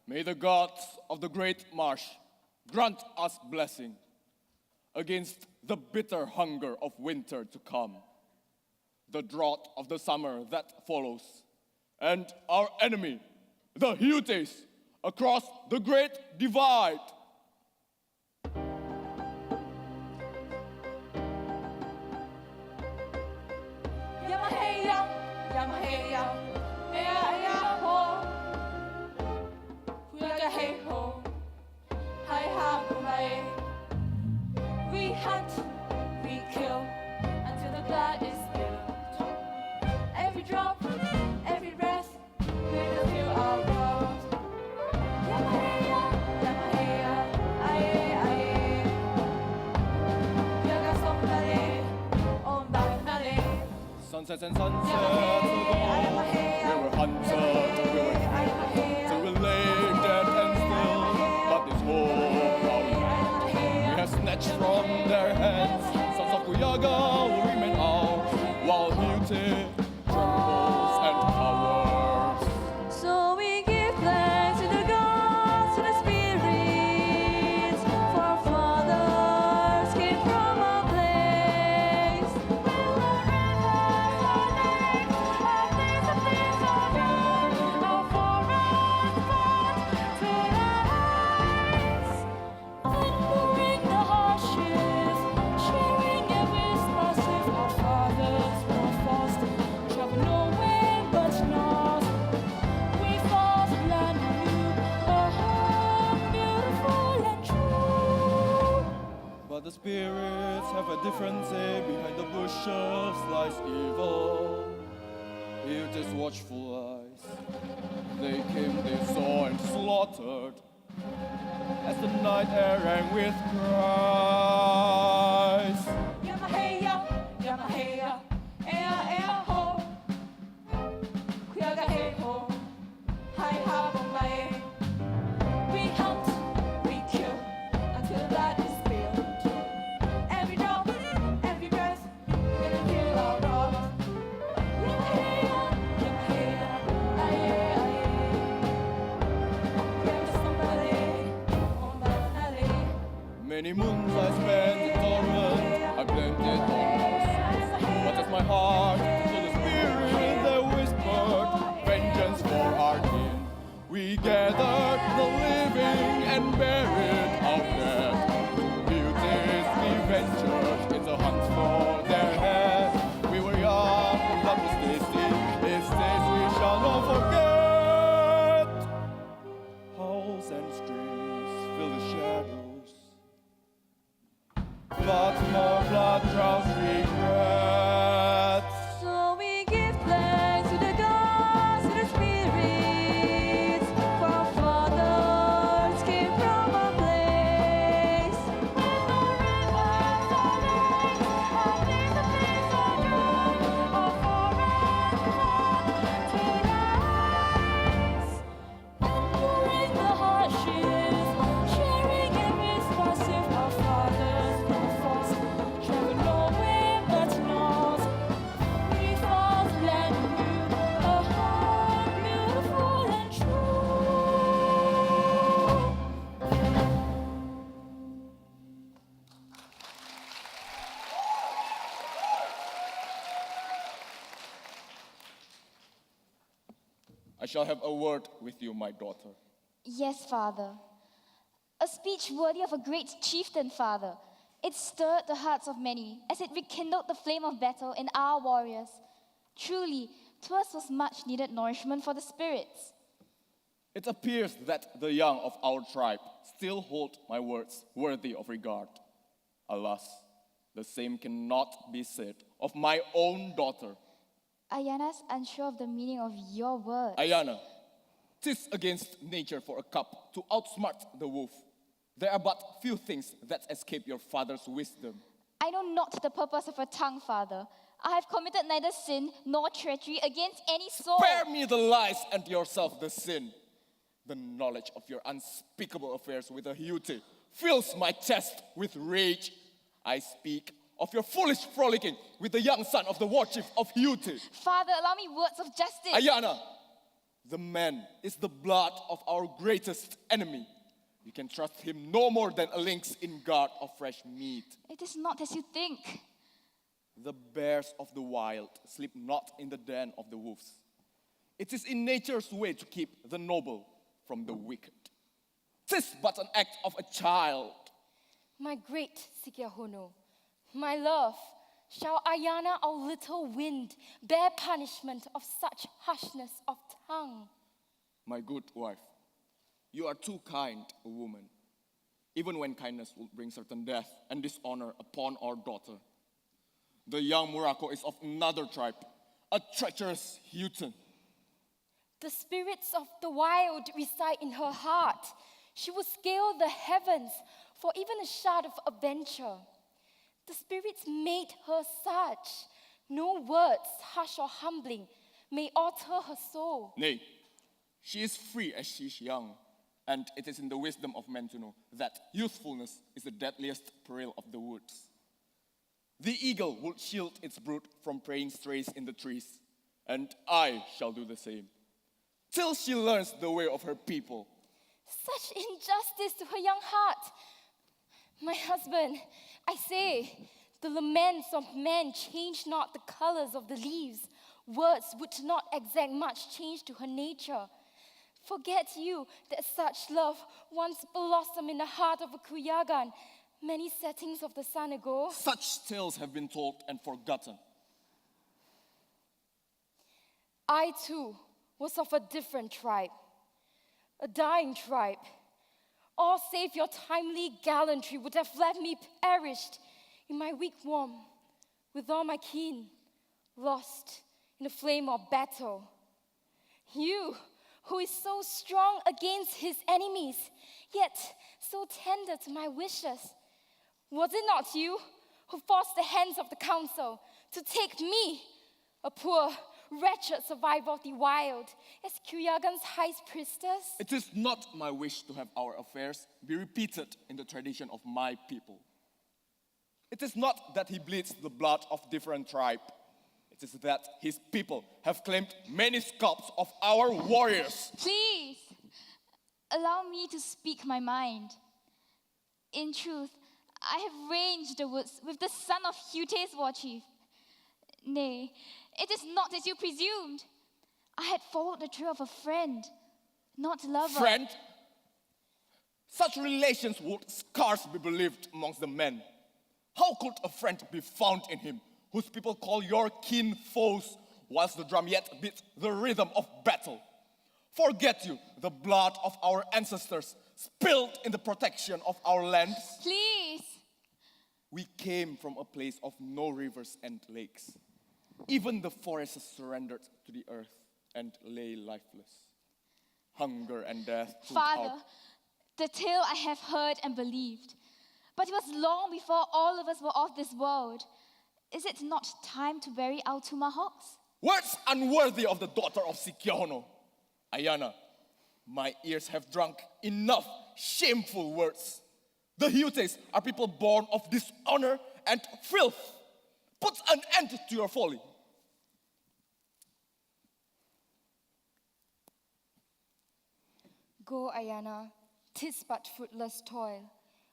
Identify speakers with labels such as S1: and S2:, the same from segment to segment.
S1: May the gods of the great marsh grant us blessing against the bitter hunger of winter to come, the drought of the summer that follows, and our enemy, the Hutes, across the great divide.
S2: We hunt, we kill, until the blood is spilled. Every drop, every breath, we will feel our world. Yamaheya, Yamaheya, aye, aye. Yaga sombale, on Bagnale.
S1: Sunsets and sunsets ago, we were hunted, we were killed, till we lay dead and still, but this hope we have snatched from their hands. Sons of Kuyaga will remain ours, while Hute trembles and cowers.
S2: So we give thanks to the gods, to the spirits, for our fathers came from a place where the rivers are lakes, our days of things are done, our forests fought to rise. Enduring the hardships, sharing every spices, our fathers were forced to travel nowhere but north. We fought land new, a home beautiful and true.
S1: But the spirits have a different say. Behind the bushes lies evil. Hute's watchful eyes. They came, they saw and slaughtered, as the night air rang with cries.
S2: Yamaheya, Yamaheya, ea ea ho. Kuyaga he ho, hai ha bombay. We hunt, we kill, until the blood is spilled. Every drop, every breath, we will feel our wrath. Yamaheya, Yamaheya, aye, aye. Kuyaga sombale, on Bagnale.
S1: Many moons I spent in torment, I blamed it on ourselves. But as my heart to the spirit they whispered, vengeance for our kin. We gathered the living and buried our dead. Beauties we ventured in the hunt for their head. We were young, love was tasty, these days we shall not forget. Howls and streams fill the shadows, but more blood drowns regrets.
S2: So we give thanks to the gods, to the spirits, for our fathers came from a place where the rivers are lakes, our days of things are done, our forests fought to rise. Enduring the hardships, sharing every spices, our fathers were forced to travel nowhere but north. We fought land new, a home beautiful and true.
S1: I shall have a word with you, my daughter.
S3: Yes, Father. A speech worthy of a great chieftain, Father. It stirred the hearts of many as it rekindled the flame of battle in our warriors. Truly, 'twas was much needed nourishment for the spirits.
S1: It appears that the young of our tribe still hold my words worthy of regard. Alas, the same cannot be said of my own daughter.
S3: Ayana's unsure of the meaning of your words.
S1: Ayana, 'tis against nature for a cub to outsmart the wolf. There are but few things that escape your father's wisdom.
S3: I know not the purpose of a tongue, Father. I have committed neither sin nor treachery against any soul.
S1: Spare me the lies and yourself the sin. The knowledge of your unspeakable affairs with a Hute fills my chest with rage. I speak of your foolish frolicking with the young son of the war chief of Hute.
S3: Father, allow me words of justice.
S1: Ayana, The man is the blood of our greatest enemy. You can trust him no more than a lynx in guard of fresh meat.
S3: It is not as you think.
S1: The bears of the wild sleep not in the den of the wolves. It is in nature's way to keep the noble from the wicked. 'Tis but an act of a child.
S4: My great Sikyahono, my love, shall Ayana, our little wind, bear punishment of such harshness of tongue?
S1: My good wife, you are too kind a woman, even when kindness will bring certain death and dishonor upon our daughter. The young Murako is of another tribe, a treacherous Houghton.
S4: The spirits of the wild reside in her heart. She will scale the heavens for even a shard of adventure. The spirits made her such. No words, harsh or humbling, may alter her soul.
S1: Nay, she is free as she is young, and it is in the wisdom of men to know that youthfulness is the deadliest peril of the woods. The eagle will shield its brood from preying strays in the trees, and I shall do the same, till she learns the way of her people.
S4: Such injustice to her young heart. My husband, I say, the laments of men change not the colors of the leaves. Words would not exact much change to her nature. Forget you that such love once blossomed in the heart of a Kuyagan many settings of the sun ago.
S1: Such tales have been told and forgotten.
S4: I too was of a different tribe, a dying tribe. All save your timely gallantry would have left me perished in my weak warm, with all my kin lost in the flame of battle. You, who is so strong against his enemies, yet so tender to my wishes, was it not you who forced the hands of the council to take me, a poor, wretched survivor of the wild, as Kuyagan's high priestess?
S1: It is not my wish to have our affairs be repeated in the tradition of my people. It is not that he bleeds the blood of different tribe. It is that his people have claimed many scalps of our warriors.
S3: Please, allow me to speak my mind. In truth, I have ranged the woods with the son of Hute's war chief. Nay, it is not as you presumed. I had followed the trail of a friend, not lover.
S1: Friend? Such relations would scarce be believed amongst the men. How could a friend be found in him, whose people call your kin foes, whilst the drum yet beats the rhythm of battle? Forget you the blood of our ancestors spilled in the protection of our lands?
S3: Please.
S1: We came from a place of no rivers and lakes. Even the forests surrendered to the earth and lay lifeless. Hunger and death took
S3: Father,
S1: out.
S3: the tale I have heard and believed, but it was long before all of us were of this world. Is it not time to bury our tomahawks?
S1: Words unworthy of the daughter of Sikyono. Ayana, my ears have drunk enough shameful words. The Hutes are people born of dishonor and filth. Put an end to your folly.
S4: Go, Ayana, 'tis but fruitless toil.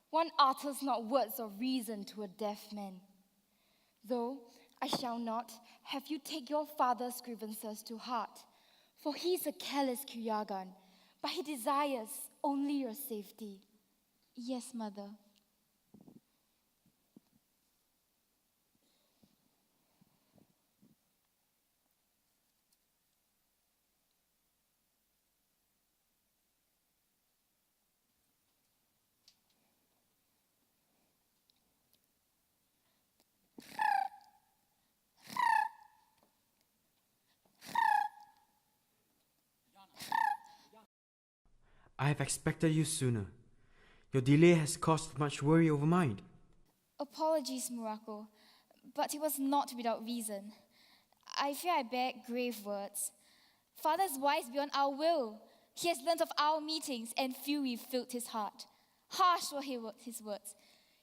S4: One utters not words of reason to a deaf man. Though I shall not have you take your father's grievances to heart, for he is a careless Kuyagan, but he desires only your safety.
S3: Yes, Mother.
S5: I have expected you sooner. Your delay has caused much worry over mine.
S3: Apologies, Murako, but it was not without reason. I fear I bear grave words. Father is wise beyond our will. He has learnt of our meetings, and fury filled his heart. Harsh were his words.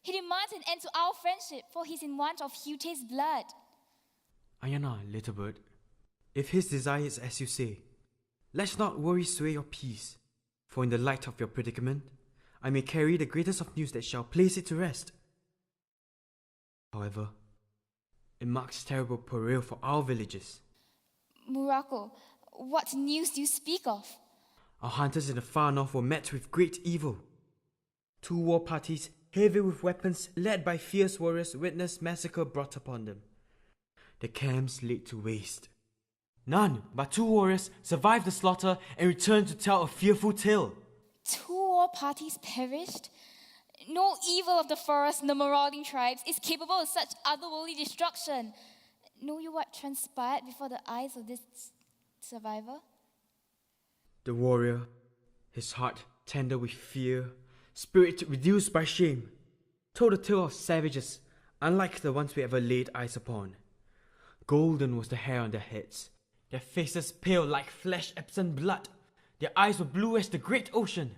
S3: He demands an end to our friendship, for he's in want of Hute's blood.
S5: Ayana, little bird, if his desire is as you say, Let's not worry sway your peace, for in the light of your predicament, I may carry the greatest of news that shall place it to rest. However, it marks terrible peril for our villages.
S3: Muraco, what news do you speak of?
S5: Our hunters in the far north were met with great evil. 2 war parties, heavy with weapons, led by fierce warriors, witnessed massacre brought upon them. The camps laid to waste. None but 2 warriors survived the slaughter and returned to tell a fearful tale.
S3: 2 war parties perished? No evil of the forest and the marauding tribes is capable of such otherworldly destruction. Know you what transpired before the eyes of this survivor?
S5: The warrior, his heart tender with fear, spirit reduced by shame, told a tale of savages unlike the ones we ever laid eyes upon. Golden was the hair on their heads, their faces pale like flesh absent blood, their eyes were blue as the great ocean.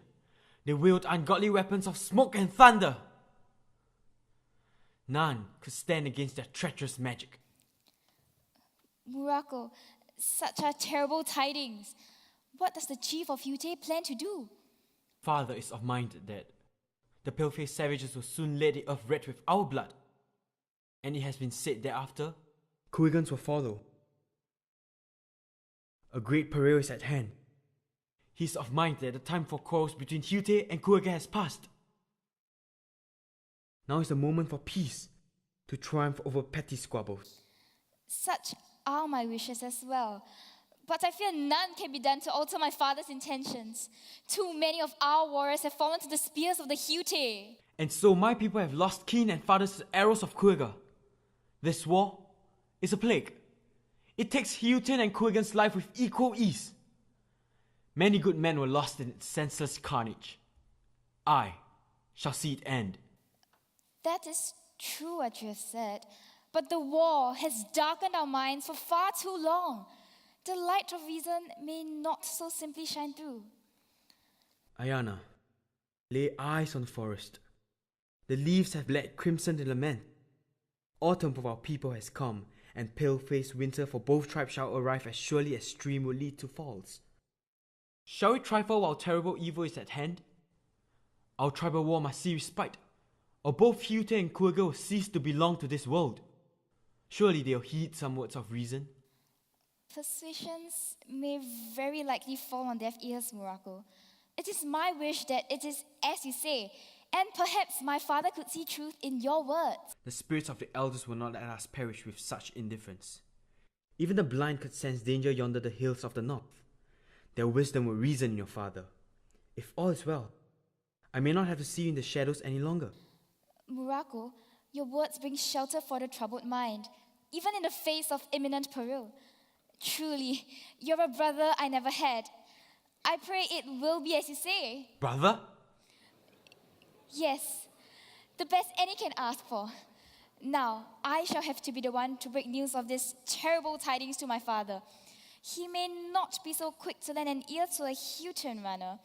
S5: They wield ungodly weapons of smoke and thunder. None could stand against their treacherous magic.
S3: Muraco, such are terrible tidings. What does the chief of Hute plan to do?
S5: Father is of mind that the pale-faced savages will soon lay the earth red with our blood. And it has been said thereafter, Kuigans will follow. A great peril is at hand. He is of mind that the time for quarrels between Hute and Kuiga has passed. Now is the moment for peace, to triumph over petty squabbles.
S3: Such are my wishes as well. But I fear none can be done to alter my father's intentions. Too many of our warriors have fallen to the spears of the Hute.
S5: And so my people have lost kin and fathers to the arrows of Kuiga. This war is a plague. It takes Hutin and Kuigan's life with equal ease. Many good men were lost in its senseless carnage. I shall see it end.
S3: That is true what you have said, but the war has darkened our minds for far too long. The light of reason may not so simply shine through.
S5: Ayana, lay eyes on the forest. The leaves have bled crimson in lament. Autumn for our people has come, and pale-faced winter for both tribes shall arrive as surely as stream will lead to falls. Shall we trifle while terrible evil is at hand? Our tribal war must see respite, or both Hute and Kuiga will cease to belong to this world. Surely they'll heed some words of reason.
S3: Persuasions may very likely fall on deaf ears, Muraco. It is my wish that it is as you say, and perhaps my father could see truth in your words.
S5: The spirits of the elders will not let us perish with such indifference. Even the blind could sense danger yonder the hills of the north. Their wisdom will reason in your father. If all is well, I may not have to see you in the shadows any longer.
S3: Muraco, your words bring shelter for the troubled mind, even in the face of imminent peril. Truly, you're a brother I never had. I pray it will be as you say.
S5: Brother?
S3: Yes, the best any can ask for. Now, I shall have to be the one to break news of this terrible tidings to my father. He may not be so quick to lend an ear to a Hutin runner,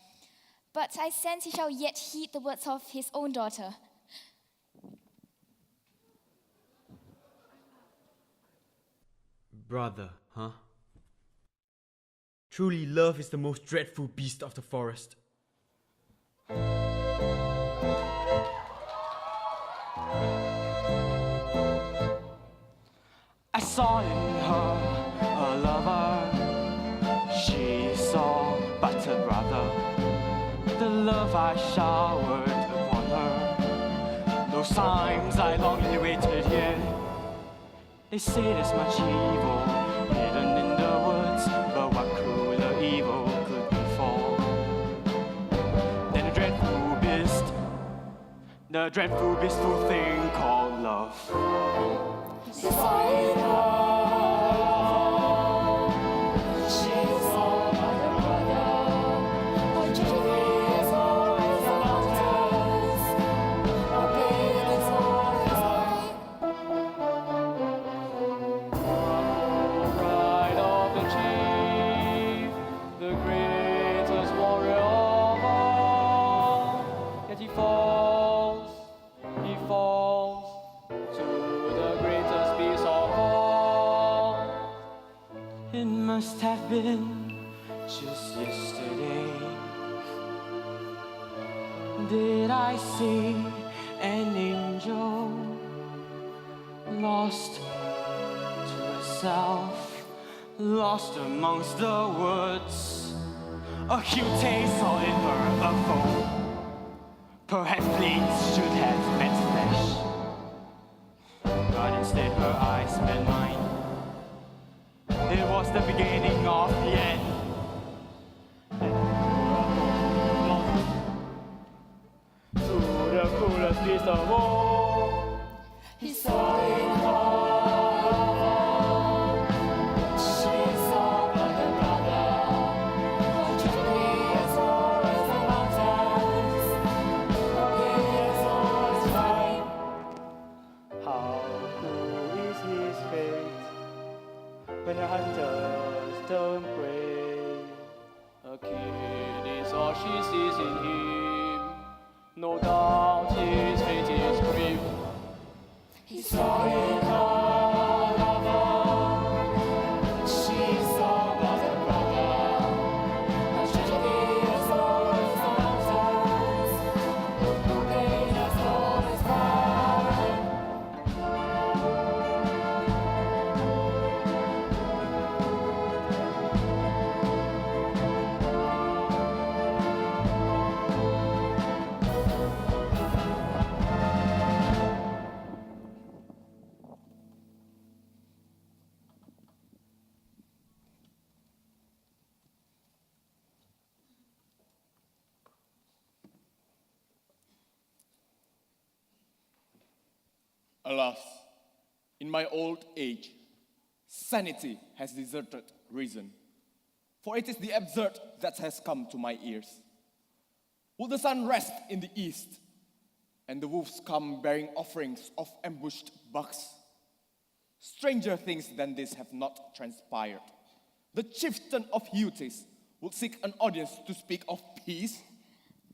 S3: but I sense he shall yet heed the words of his own daughter.
S5: Brother, huh? Truly love is the most dreadful beast of the forest.
S6: I saw in her a lover. She saw but a brother. The love I showered upon her, those times I longingly waited here. They say there's much evil hidden in the woods, but what crueler evil could befall than the dreadful blissful thing called love?
S1: Pride of the chief, the greatest warrior of all. Yet he falls to the greatest beast of all.
S6: It must have been Just yesterday, did I see an angel lost to herself, lost amongst the woods? A cute taste saw in her a foe. Perhaps blades should have met flesh, but instead her eyes met mine. It was the beginning of the end. To the coolest beast of all,
S2: He saw in her. She saw like a brother. Her journey is always the mountains. Her pain is always time.
S6: how cruel is his fate when the hunters don't pray.
S1: A kid is all she sees in him. No doubt his fate is grim.
S2: He saw in her lover. She saw but a brother. Her tragedy is always the mountains. Her pain is always time.
S1: Alas, in my old age, sanity has deserted reason. For it is the absurd that has come to my ears. Will the sun rest in the east, and the wolves come bearing offerings of ambushed bucks? Stranger things than this have not transpired. The chieftain of Utes will seek an audience to speak of peace.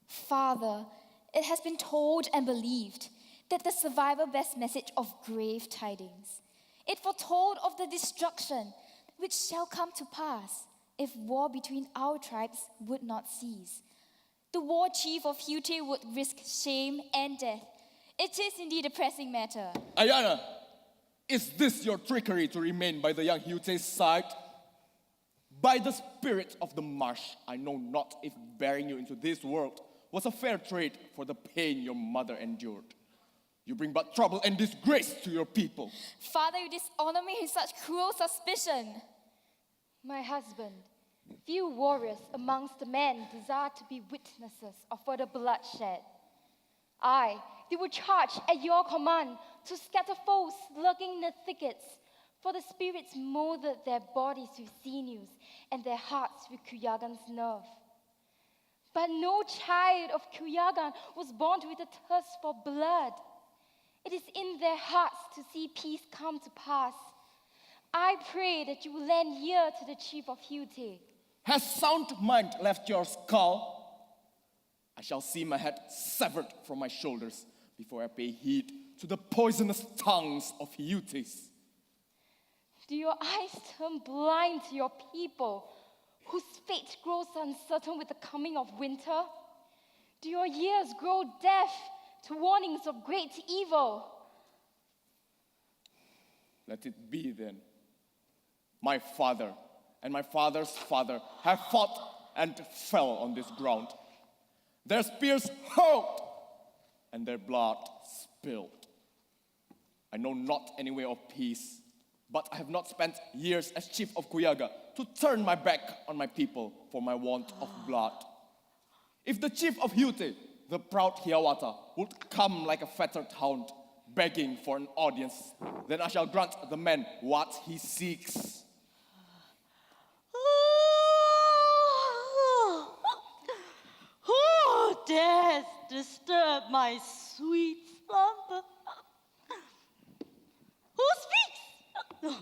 S3: Father, it has been told and believed that the survivor bears message of grave tidings. It foretold of the destruction which shall come to pass if war between our tribes would not cease. The war chief of Hute would risk shame and death. It is indeed a pressing matter.
S1: Ayana, is this your trickery to remain by the young Hute's side? By the spirit of the marsh, I know not if bearing you into this world was a fair trade for the pain your mother endured. You bring but trouble and disgrace to your people.
S3: Father, you dishonor me with such cruel suspicion.
S4: My husband, few warriors amongst the men desire to be witnesses of further bloodshed. They will charge at your command to scatter foes lurking in the thickets, for the spirits molded their bodies with sinews and their hearts with Kuyagan's nerve. But no child of Kuyagan was born with a thirst for blood. It is in their hearts to see peace come to pass. I pray that you will lend ear to the chief of Hute.
S1: Has sound mind left your skull? I shall see my head severed from my shoulders before I pay heed to the poisonous tongues of Utes.
S4: Do your eyes turn blind to your people, whose fate grows uncertain with the coming of winter? Do your ears grow deaf to warnings of great evil?
S1: Let it be then. My father and my father's father have fought and fell on this ground. Their spears hurled and their blood spilled. I know not any way of peace, but I have not spent years as chief of Kuyaga to turn my back on my people for my want of blood. If the chief of Hute, the proud Hiawatha, would come like a fettered hound, begging for an audience, then I shall grant the man what he seeks.
S7: Who dares disturb my sweet slumber? Who speaks?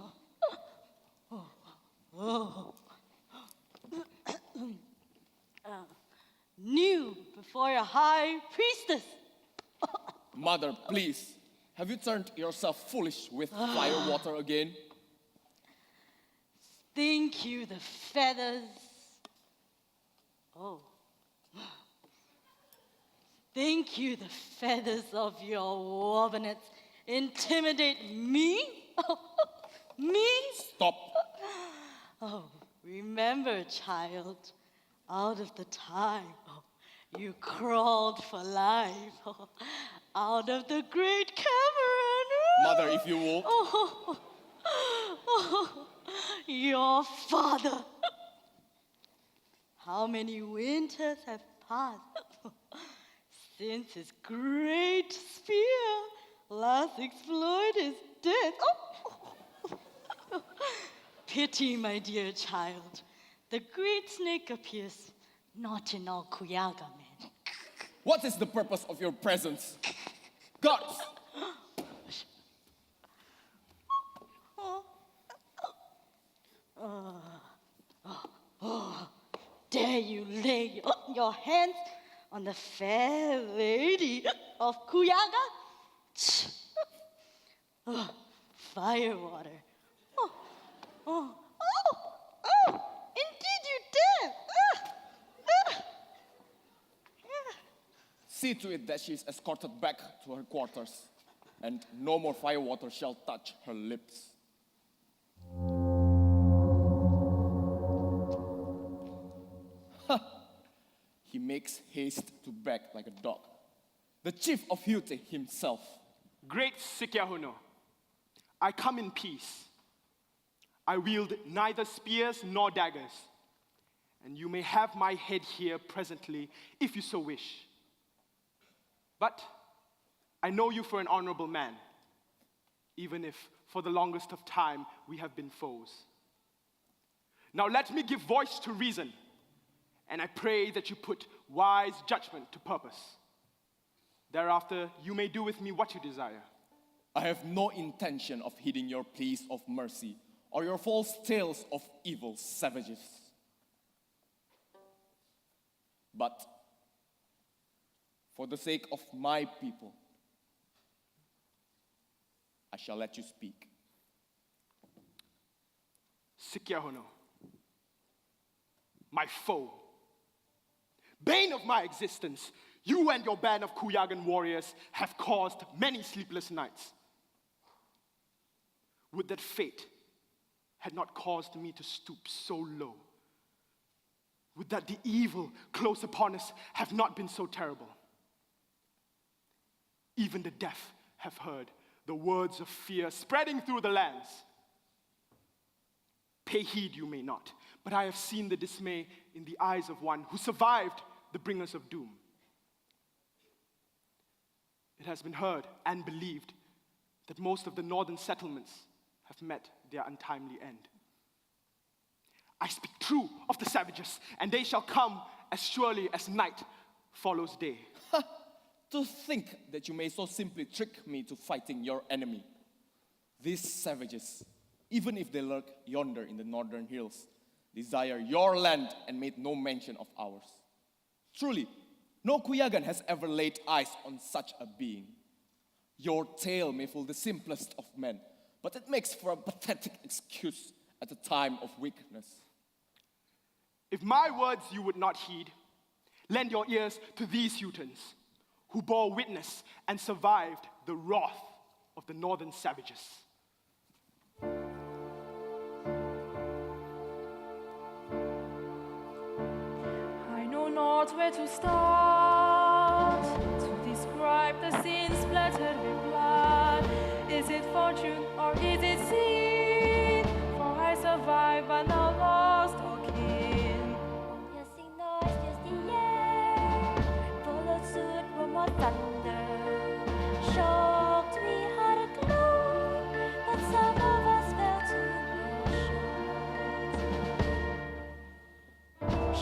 S7: Kneel before your high priestess.
S1: Mother, please, have you turned yourself foolish with fire water again?
S7: Think you the feathers Oh. Think you the feathers of your warbonets intimidate me? Me?
S1: Stop.
S7: Oh, remember, child, out of the time you crawled for life, out of the great cavern.
S1: Mother, if you will.
S7: Your father. How many winters have passed since his great spear last exploited his death? Pity, my dear child. The great snake appears not in all Kuyaga men.
S1: What is the purpose of your presence? Gods!
S7: Dare you lay your hands on the fair lady of Kuyaga? Firewater. Indeed you dare.
S1: See to it that she is escorted back to her quarters, and no more firewater shall touch her lips. He makes haste to beg like a dog. The chief of Hute himself.
S6: Great Sikyahuno, I come in peace. I wield neither spears nor daggers, and you may have my head here presently if you so wish. But I know you for an honorable man, even if for the longest of time we have been foes. Now let me give voice to reason, and I pray that you put wise judgment to purpose. Thereafter, you may do with me what you desire.
S1: I have no intention of heeding your pleas of mercy or your false tales of evil savages. But for the sake of my people, I shall let you speak.
S6: Sikyahono, my foe, bane of my existence, you and your band of Kuyagan warriors have caused many sleepless nights. Would that fate had not caused me to stoop so low. Would that the evil close upon us have not been so terrible. Even the deaf have heard the words of fear spreading through the lands. Pay heed you may not, but I have seen the dismay in the eyes of one who survived the bringers of doom. It has been heard and believed that most of the northern settlements have met their untimely end. I speak true of the savages, and they shall come as surely as night follows day.
S1: To think that you may so simply trick me to fighting your enemy. These savages, even if they lurk yonder in the northern hills, desire your land and made no mention of ours. Truly, no Kuyagan has ever laid eyes on such a being. Your tale may fool the simplest of men, but it makes for a pathetic excuse at a time of weakness.
S6: If my words you would not heed, lend your ears to these Hutans, who bore witness and survived the wrath of the northern savages.
S2: I know not where to start to describe the scenes splattered with blood. Is it fortune or is it sin? For I survived but now lost all kin.
S8: Piercing noise fills the air, followed suit one more thunder. Shocked we had a clue, but some of us fell to their shores.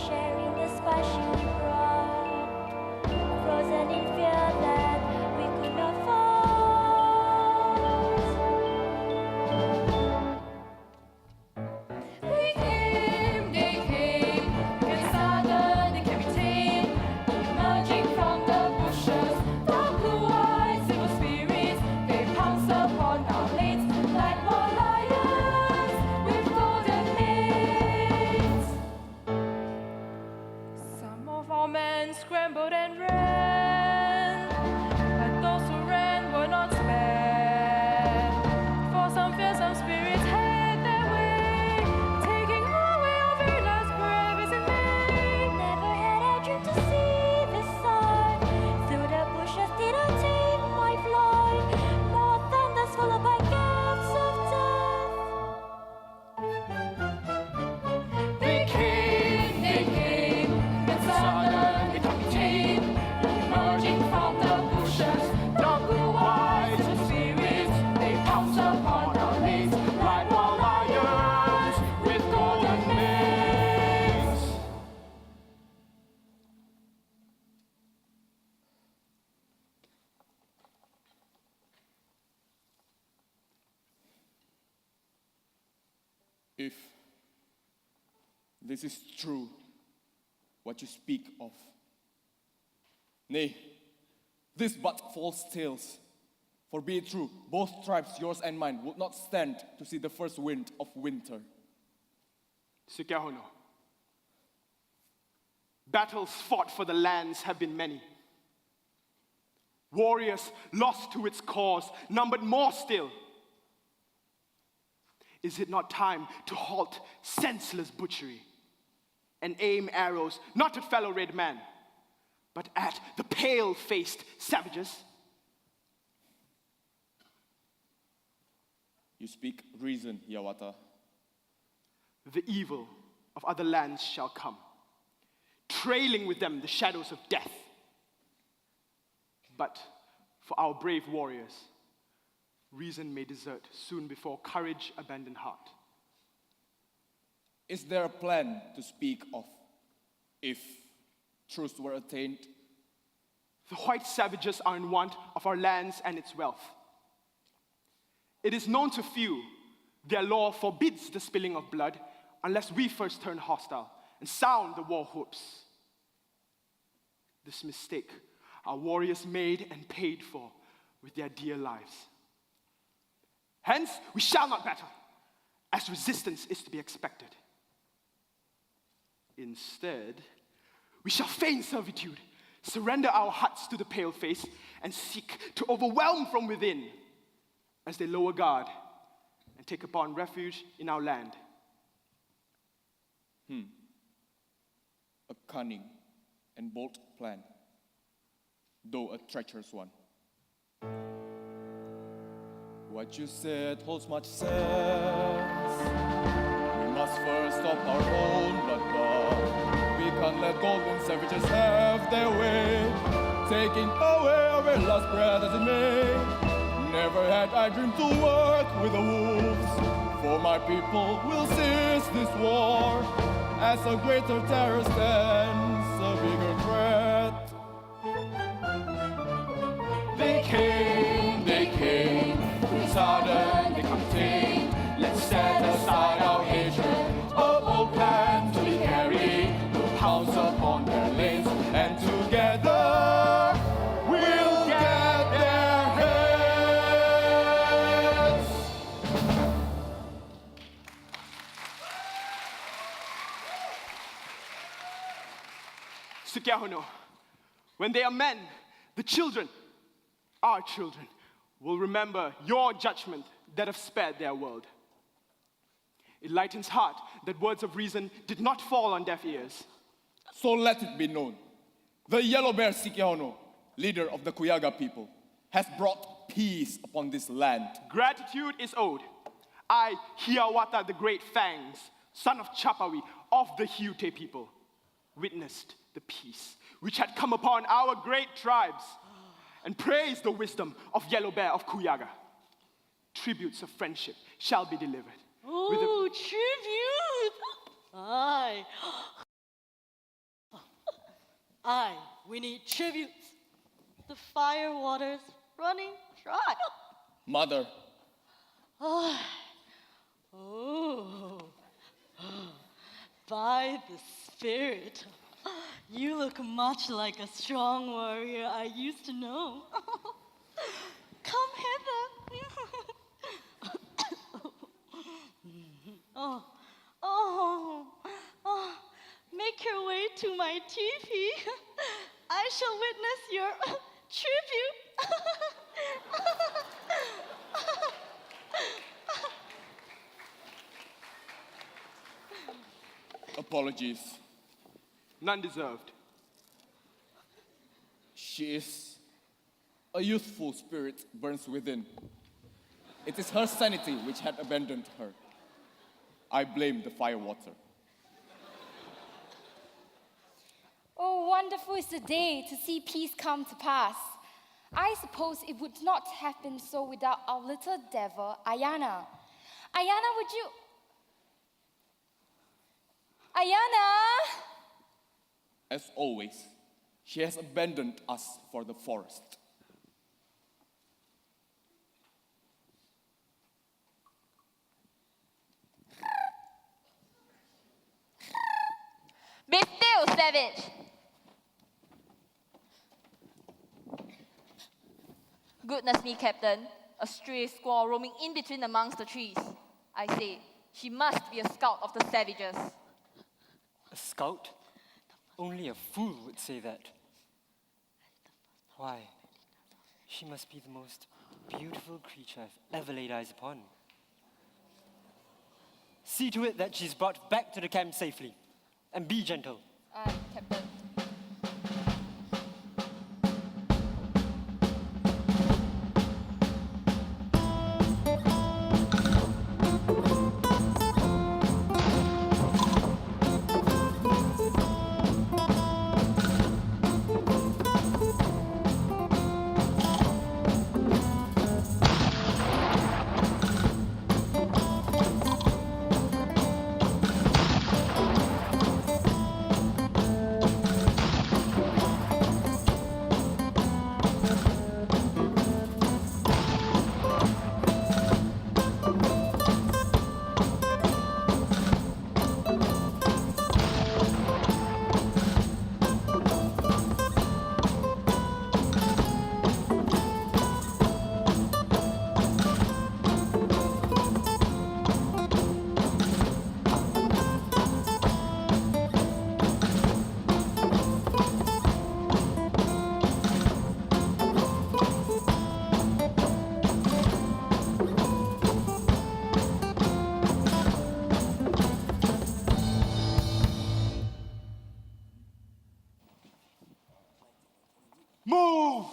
S8: Sharing the spice she brought, frozen in fear that we could not force.
S2: We came
S4: More men scrambled and ran, but those who ran were not spared. For some fearsome spirits had their way, taking away our very last breath as it may.
S8: Never had I dreamed to see the sun. Through the bushes did I take my flight. More thunders followed by gaps of death.
S6: They came, and suddenly came, emerging from the bushes, dark blue eyes and spirits. They pounced upon our mates like wild lions with golden manes.
S1: If this is true, what you speak of, nay, this but false tales. For be it true, both tribes, yours and mine, would not stand to see the first wind of winter.
S9: Sukiahono. Battles fought for the lands have been many. Warriors lost to its cause, numbered more still. Is it not time to halt senseless butchery and aim arrows not at fellow red man, but at the pale-faced savages?
S1: You speak reason, Yawata.
S9: The evil of other lands shall come, trailing with them the shadows of death. But for our brave warriors, reason may desert soon before courage abandon heart.
S1: Is there a plan to speak of if truce were attained?
S9: The white savages are in want of our lands and its wealth. It is known to few their law forbids the spilling of blood unless we first turn hostile and sound the war whoops. This mistake our warriors made and paid for with their dear lives. Hence, we shall not battle, as resistance is to be expected. Instead, we shall feign servitude, surrender our hearts to the paleface, and seek to overwhelm from within as they lower guard and take upon refuge in our land.
S1: A cunning and bold plan, though a treacherous one. What you said holds much sense. We must first stop our own bloodbath. We can't let golden savages have their way, taking away our very last breath as it may. Never had I dreamed to work with the wolves, for my people will cease this war. As a greater terror stands, a bigger threat. They came, suddenly contained. Let's set aside our hatred, a bold plan to be carried. We'll pounce upon their lanes, and together we'll get their heads.
S9: Sukiahono, when they are men, the children, our children, will remember your judgment that have spared their world. It lightens heart that words of reason did not fall on deaf ears.
S1: So let it be known, the Yellow Bear Sikiahono, leader of the Kuyaga people, has brought peace upon this land.
S9: Gratitude is owed. I, Hiawatha the Great Fangs, son of Chapawi of the Hiute people, witnessed the peace which had come upon our great tribes, and praise the wisdom of Yellow Bear of Kuyaga. Tributes of friendship shall be delivered.
S7: Oh, tribute! We need tributes. The fire water's running dry.
S1: Mother,
S7: Oh, by the spirit, you look much like a strong warrior I used to know. Come hither. Oh, make your way to my teepee, I shall witness your tribute.
S1: Apologies.
S9: None deserved.
S1: She is a youthful spirit burns within. It is her sanity which had abandoned her. I blame the fire water.
S4: Oh, wonderful is the day to see peace come to pass. I suppose it would not have been so without our little devil, Ayana. Ayana, would you... Ayana!
S1: As always, she has abandoned us for the forest.
S2: Be still, savage! Goodness me, Captain. A stray squaw roaming in between amongst the trees. I say, she must be a scout of the savages.
S10: A scout? Only a fool would say that. Why? She must be the most beautiful creature I've ever laid eyes upon. See to it that she's brought back to the camp safely. And be gentle.
S2: Aye, Captain.
S9: Move!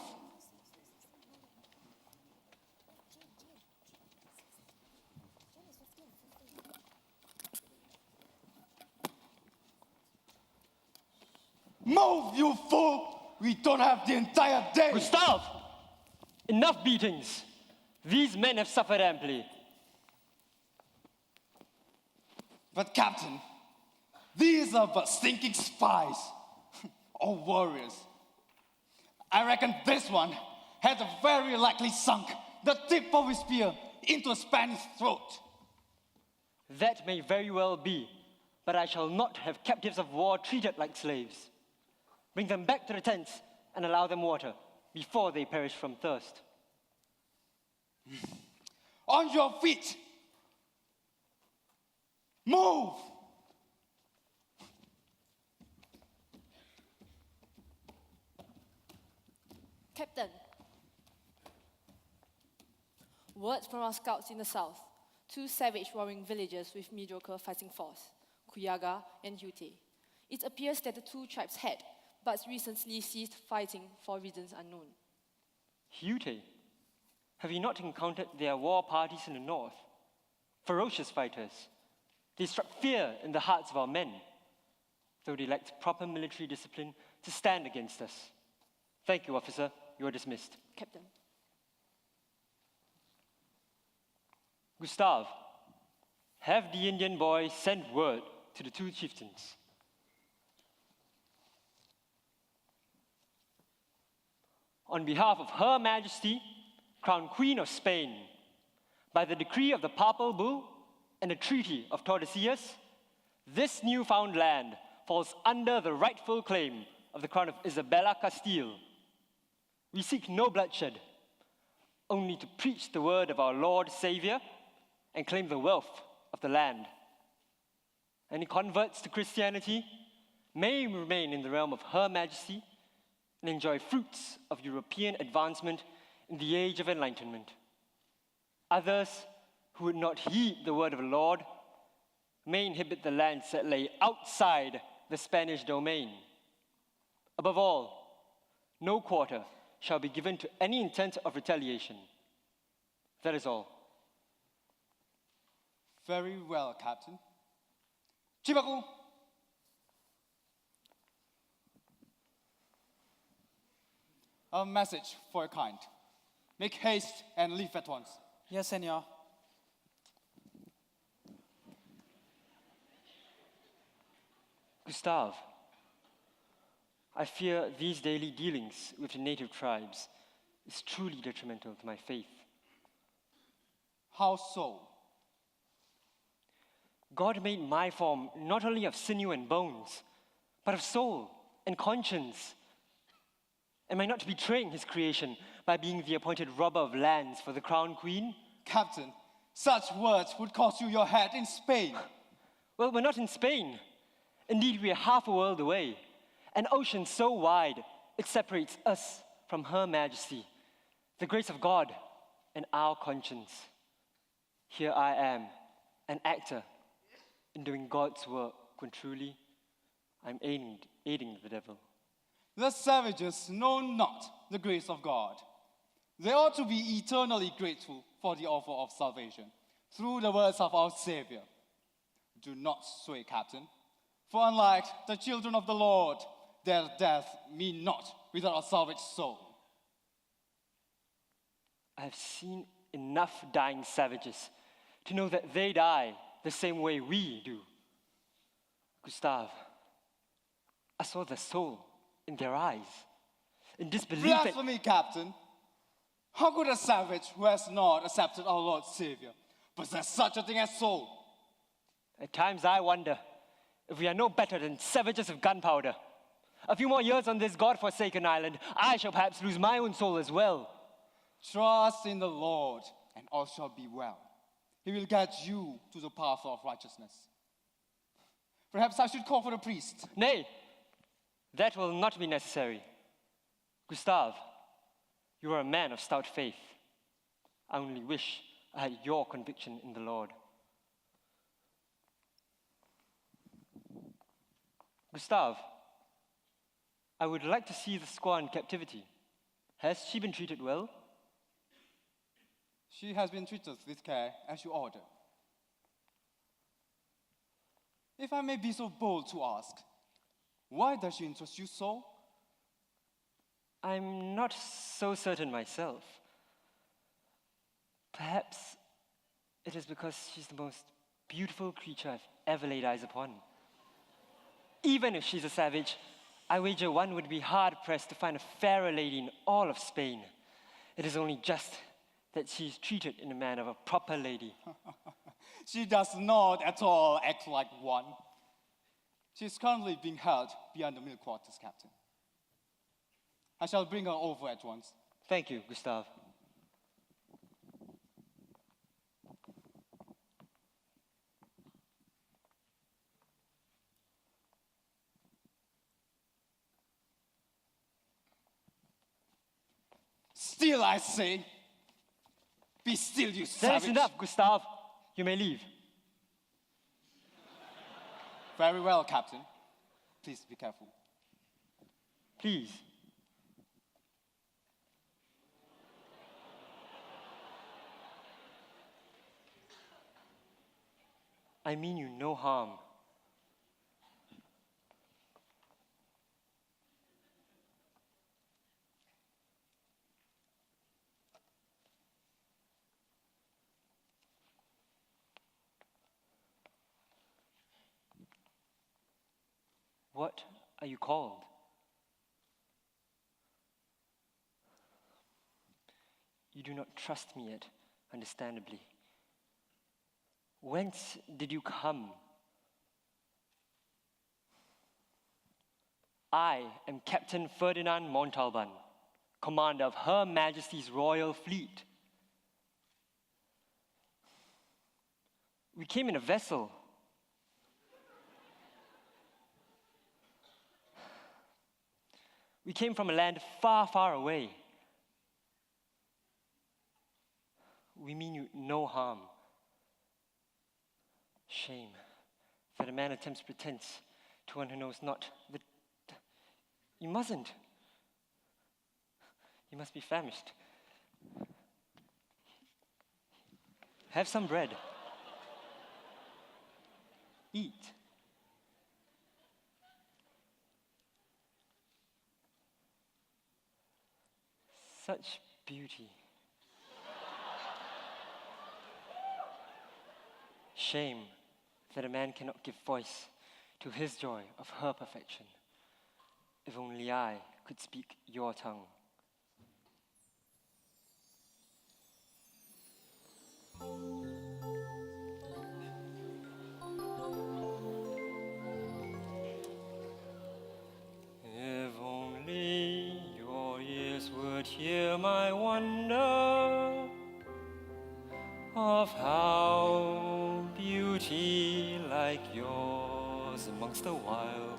S6: Move, you fool! We don't have the entire day!
S10: Gustav! Enough beatings. These men have suffered amply.
S6: But Captain, these are but stinking spies, or warriors. I reckon this one had very likely sunk the tip of his spear into a Spanish throat.
S10: That may very well be, but I shall not have captives of war treated like slaves. Bring them back to the tents and allow them water before they perish from thirst.
S6: On your feet! Move!
S11: Captain, word from our scouts in the south. 2 savage warring villages with mediocre fighting force, Kuyaga and Hute. It appears that the 2 tribes had, but recently ceased fighting for reasons unknown.
S10: Hute? Have you not encountered their war parties in the north? Ferocious fighters. They struck fear in the hearts of our men, though they lacked proper military discipline to stand against us. Thank you, officer. You are dismissed.
S11: Captain.
S10: Gustav, have the Indian boy send word to the 2 chieftains. On behalf of Her Majesty, Crown Queen of Spain, by the decree of the Papal Bull and the Treaty of Tordesillas, this newfound land falls under the rightful claim of the Crown of Isabella Castile. We seek no bloodshed, only to preach the word of our Lord Savior and claim the wealth of the land. Any converts to Christianity, may remain in the realm of Her Majesty and enjoy fruits of European advancement in the age of enlightenment. Others who would not heed the word of the Lord may inhabit the lands that lay outside the Spanish domain. Above all, no quarter shall be given to any intent of retaliation. That is all.
S1: Very well, Captain. Chibaku! A message for your kind. Make haste and leave at once.
S6: Yes, Senor.
S10: Gustave, I fear these daily dealings with the native tribes is truly detrimental to my faith.
S1: How so?
S10: God made my form not only of sinew and bones, but of soul and conscience. Am I not betraying his creation by being the appointed robber of lands for the crown queen?
S1: Captain, such words would cost you your head in Spain.
S10: Well, we're not in Spain. Indeed, we are half a world away, an ocean so wide it separates us from Her Majesty, the grace of God, and our conscience. Here I am, an actor in doing God's work when truly I'm aiding the devil.
S1: The savages know not the grace of God. They ought to be eternally grateful for the offer of salvation through the words of our Savior. Do not sway, Captain, for unlike the children of the Lord, their death mean not without a salvaged soul.
S10: I have seen enough dying savages to know that they die the same way we do. Gustave, I saw the soul in their eyes, in disbelief.
S1: Blasphemy, Captain! How could a savage who has not accepted our Lord Savior possess such a thing as soul?
S10: At times I wonder if we are no better than savages of gunpowder. A few more years on this God-forsaken island, I shall perhaps lose my own soul as well.
S1: Trust in the Lord, and all shall be well. He will guide you to the path of righteousness. Perhaps I should call for the priest.
S10: Nay, that will not be necessary. Gustave, you are a man of stout faith. I only wish I had your conviction in the Lord. Gustave, I would like to see the squaw in captivity. Has she been treated well?
S1: She has been treated with care as you order. If I may be so bold to ask, why does she interest you so?
S10: I'm not so certain myself. Perhaps it is because she's the most beautiful creature I've ever laid eyes upon. Even if she's a savage, I wager one would be hard-pressed to find a fairer lady in all of Spain. It is only just that she's treated in the manner of a proper lady.
S1: She does not at all act like one. She is currently being held beyond the milk quarters, Captain. I shall bring her over at once.
S10: Thank you, Gustave.
S1: Still, I say, be still, you
S10: That
S1: savage.
S10: is enough, Gustave. You may leave.
S1: Very well, Captain. Please be careful.
S10: Please. I mean you no harm. What are you called? You do not trust me yet, understandably. Whence did you come? I am Captain Ferdinand Montalban, commander of Her Majesty's Royal Fleet. We came in a vessel. We came from a land far, far away. We mean you no harm. Shame that a man attempts pretense to one who knows not that you mustn't. You must be famished. Have some bread. Eat. Such beauty. Shame that a man cannot give voice to his joy of her perfection. If only I could speak your tongue. If only your ears would hear my wonder of how beauty like yours amongst the wild.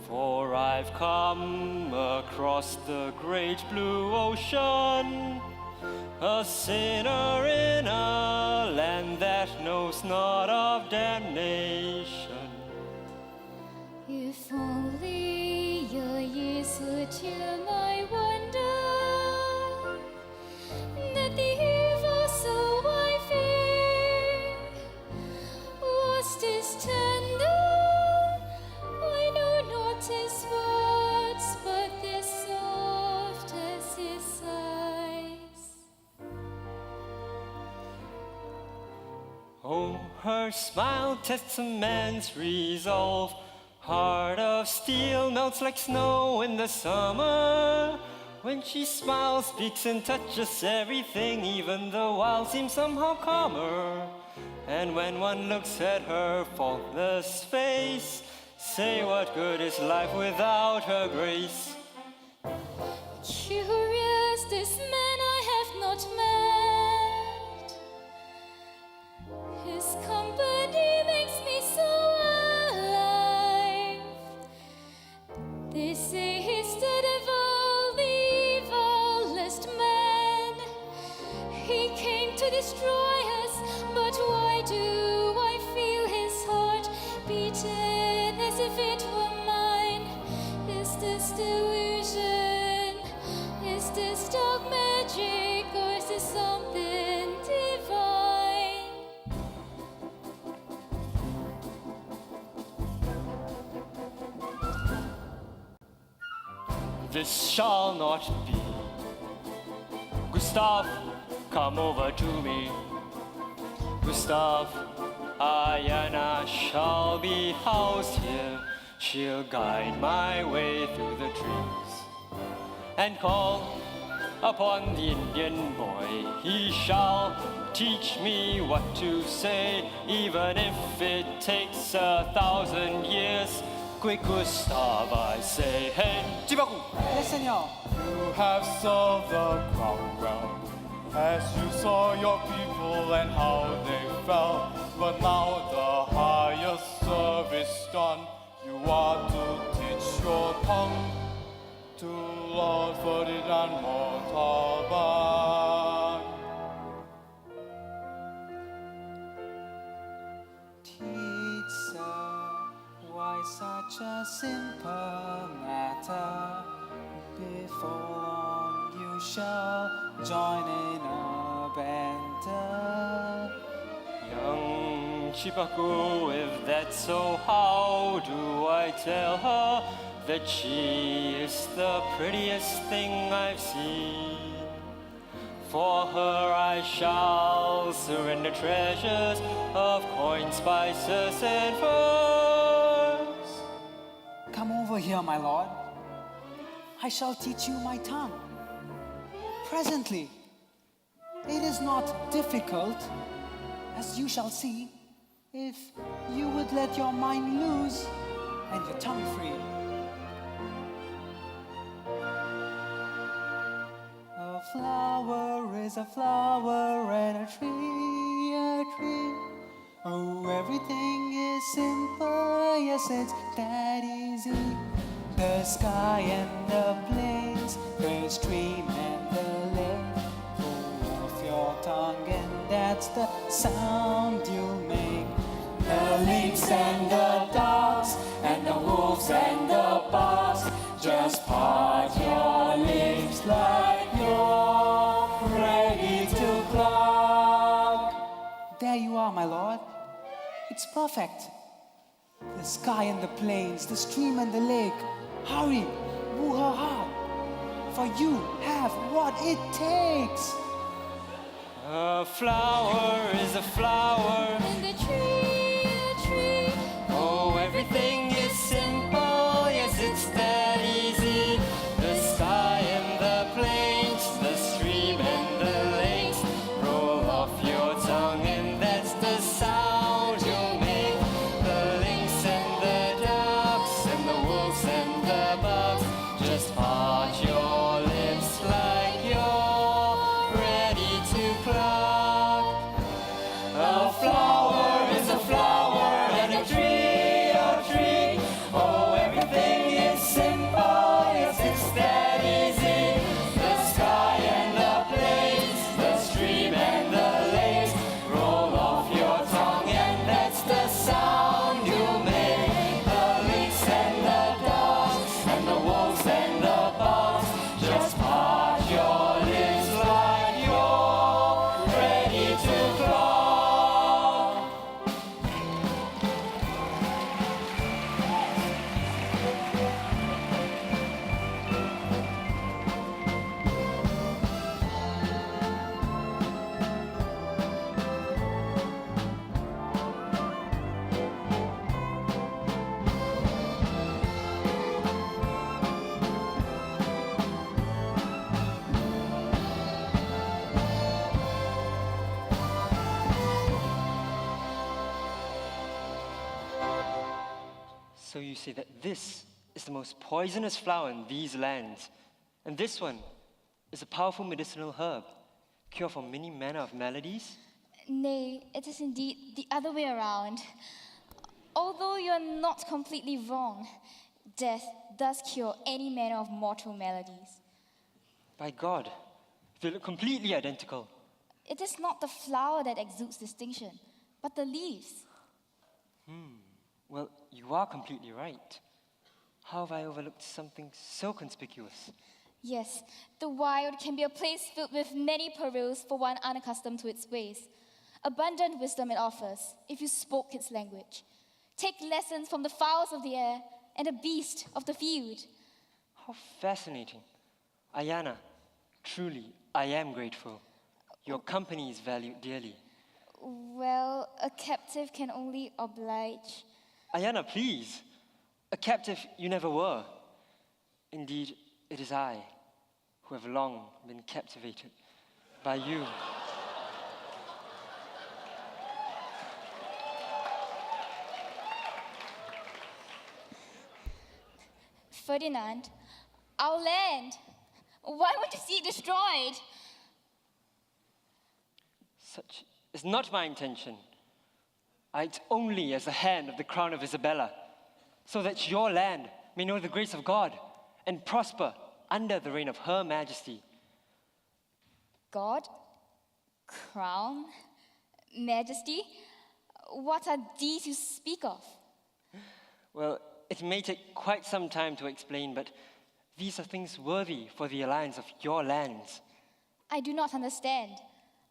S10: For I've come across the great blue ocean, a sinner in a land that knows not of damnation.
S8: If only your ears would hear my wonder, that the evil soul I fear was this tender. I know not his words, but they're soft as his eyes.
S10: Oh, her smile tests a man's resolve. Heart of steel melts like snow in the summer. When she smiles, speaks and touches everything, even the wild seems somehow calmer. And when one looks at her faultless face, say what good is life without her grace?
S8: Curious, this man I have not met. His company makes me so alive. They say he's the devil, the evilest man. He came to destroy us, but why do I feel his heart beating as if it were mine? Is this delusion? Is this dark magic, or is this something divine?
S10: This shall not be. Gustav, come over to me. Gustav, Ayana shall be housed here. She'll guide my way through the trees and call upon the Indian boy. He shall teach me what to say, even if it takes 1,000 years. Quick, Gustav, I say, hey,
S6: Yes, senor.
S1: You have served the crown well, as you saw your people and how they fell. But now the highest service done, you are to teach your tongue to Lord Ferdinand Montalban.
S6: Teacher, why such a simple matter? Before long you shall join in a band.
S10: young Chipaku, if that's so, how do I tell her that she is the prettiest thing I've seen? For her I shall surrender treasures of coins, spices, and furs.
S6: Come over here, my lord. I shall teach you my tongue. Presently, it is not difficult, as you shall see, if you would let your mind loose and your tongue free. A flower is a flower and a tree, a tree. Oh, everything is simple, yes, it's that easy. There's
S12: sky and the plains, the stream and the lake. Roll off your tongue and that's the sound you make. The lynx and the dogs and the wolves and the bugs, just part your lips like you're ready to cluck. There you are, my lord. It's perfect. The sky and the plains, the stream and the lake. Hurry, woo her heart, for you have what it takes.
S10: A flower is a flower.
S2: And the tree,
S10: Oh, everything is simple, yes, it's that easy. The sky and the plains, the stream and the lakes. Roll off your tongue and that's the sound you'll make. The lynx and the ducks and the wolves and the bugs, just part your lips like you're ready to pluck. A flower is a flower and a tree, a tree. Oh, everything is simple, yes, it's that easy. The sky and the plains, the stream and the lakes. Roll off your tongue and that's the sound you make. The lynx and the dogs and the wolves and the bugs, just part your lips like you're ready to fly. So you say that this is the most poisonous flower in these lands, and this one is a powerful medicinal herb, cure for many manner of maladies?
S3: Nay, it is indeed the other way around. Although you are not completely wrong, death does cure any manner of mortal maladies.
S10: By God, they look completely identical.
S3: It is not the flower that exudes distinction, but the leaves.
S10: Well, you are completely right. How have I overlooked something so conspicuous?
S3: Yes, the wild can be a place filled with many perils for one unaccustomed to its ways. Abundant wisdom it offers, if you spoke its language. Take lessons from the fowls of the air and the beast of the field.
S10: How fascinating. Ayana, truly, I am grateful. Your company is valued dearly.
S3: Well, a captive can only oblige.
S10: Ayana, please. A captive you never were. Indeed, it is I who have long been captivated by you.
S3: Ferdinand, our land, why would you see it destroyed?
S10: Such is not my intention. I act only as the hand of the crown of Isabella, so that your land may know the grace of God and prosper under the reign of Her Majesty.
S3: God? Crown? Majesty? What are these you speak of?
S10: Well, it may take quite some time to explain, but these are things worthy for the alliance of your lands.
S3: I do not understand.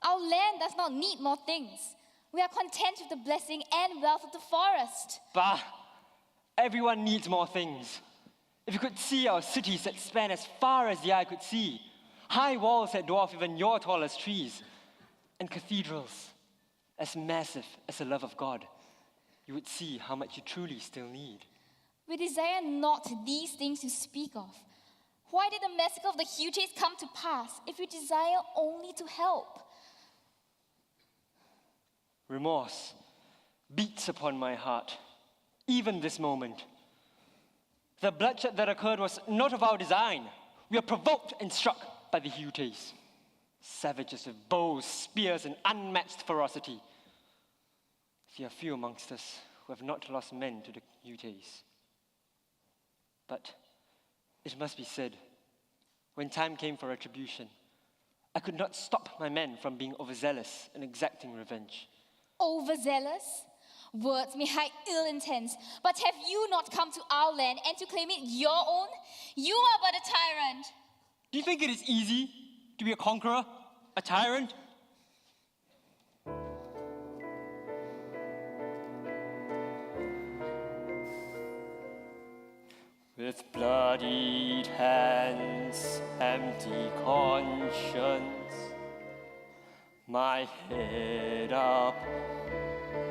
S3: Our land does not need more things. We are content with the blessing and wealth of the forest.
S10: Bah! Everyone needs more things. If you could see our cities that span as far as the eye could see, high walls that dwarf even your tallest trees, and cathedrals as massive as the love of God, you would see how much you truly still need.
S3: We desire not these things you speak of. Why did the massacre of the Hutes come to pass if you desire only to help?
S10: Remorse beats upon my heart, even this moment. The bloodshed that occurred was not of our design. We are provoked and struck by the Hutes, savages with bows, spears, and unmatched ferocity. There are few amongst us who have not lost men to the Hutes. But It must be said, when time came for retribution, I could not stop my men from being overzealous and exacting revenge.
S3: Overzealous? Words may hide ill intents, but have you not come to our land and to claim it your own? You are but a tyrant.
S10: Do you think it is easy to be a conqueror, a tyrant? With bloodied hands, empty conscience, my head up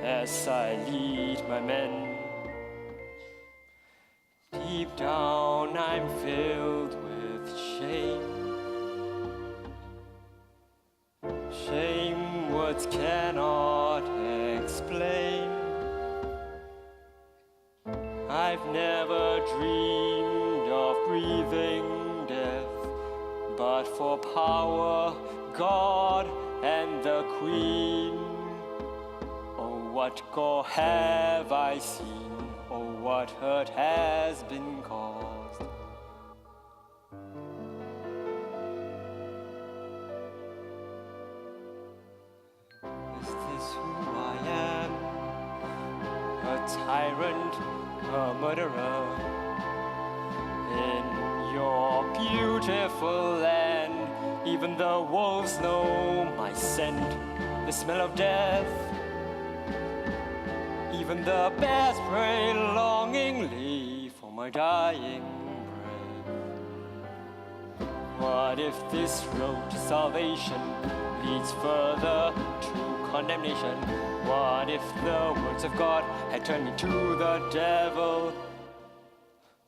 S10: as I lead my men. Deep down I'm filled with shame. Shame words cannot explain. I've never dreamed of breathing death, but for power, God, and the Queen. Oh, what gore have I seen? Oh, what hurt has been caused? Is this who I am? A tyrant, a murderer. In your beautiful land, even the wolves know my scent, the smell of death. Even the bears pray longingly for my dying breath. What if this road to salvation leads further to condemnation? What if the words of God had turned me to the devil?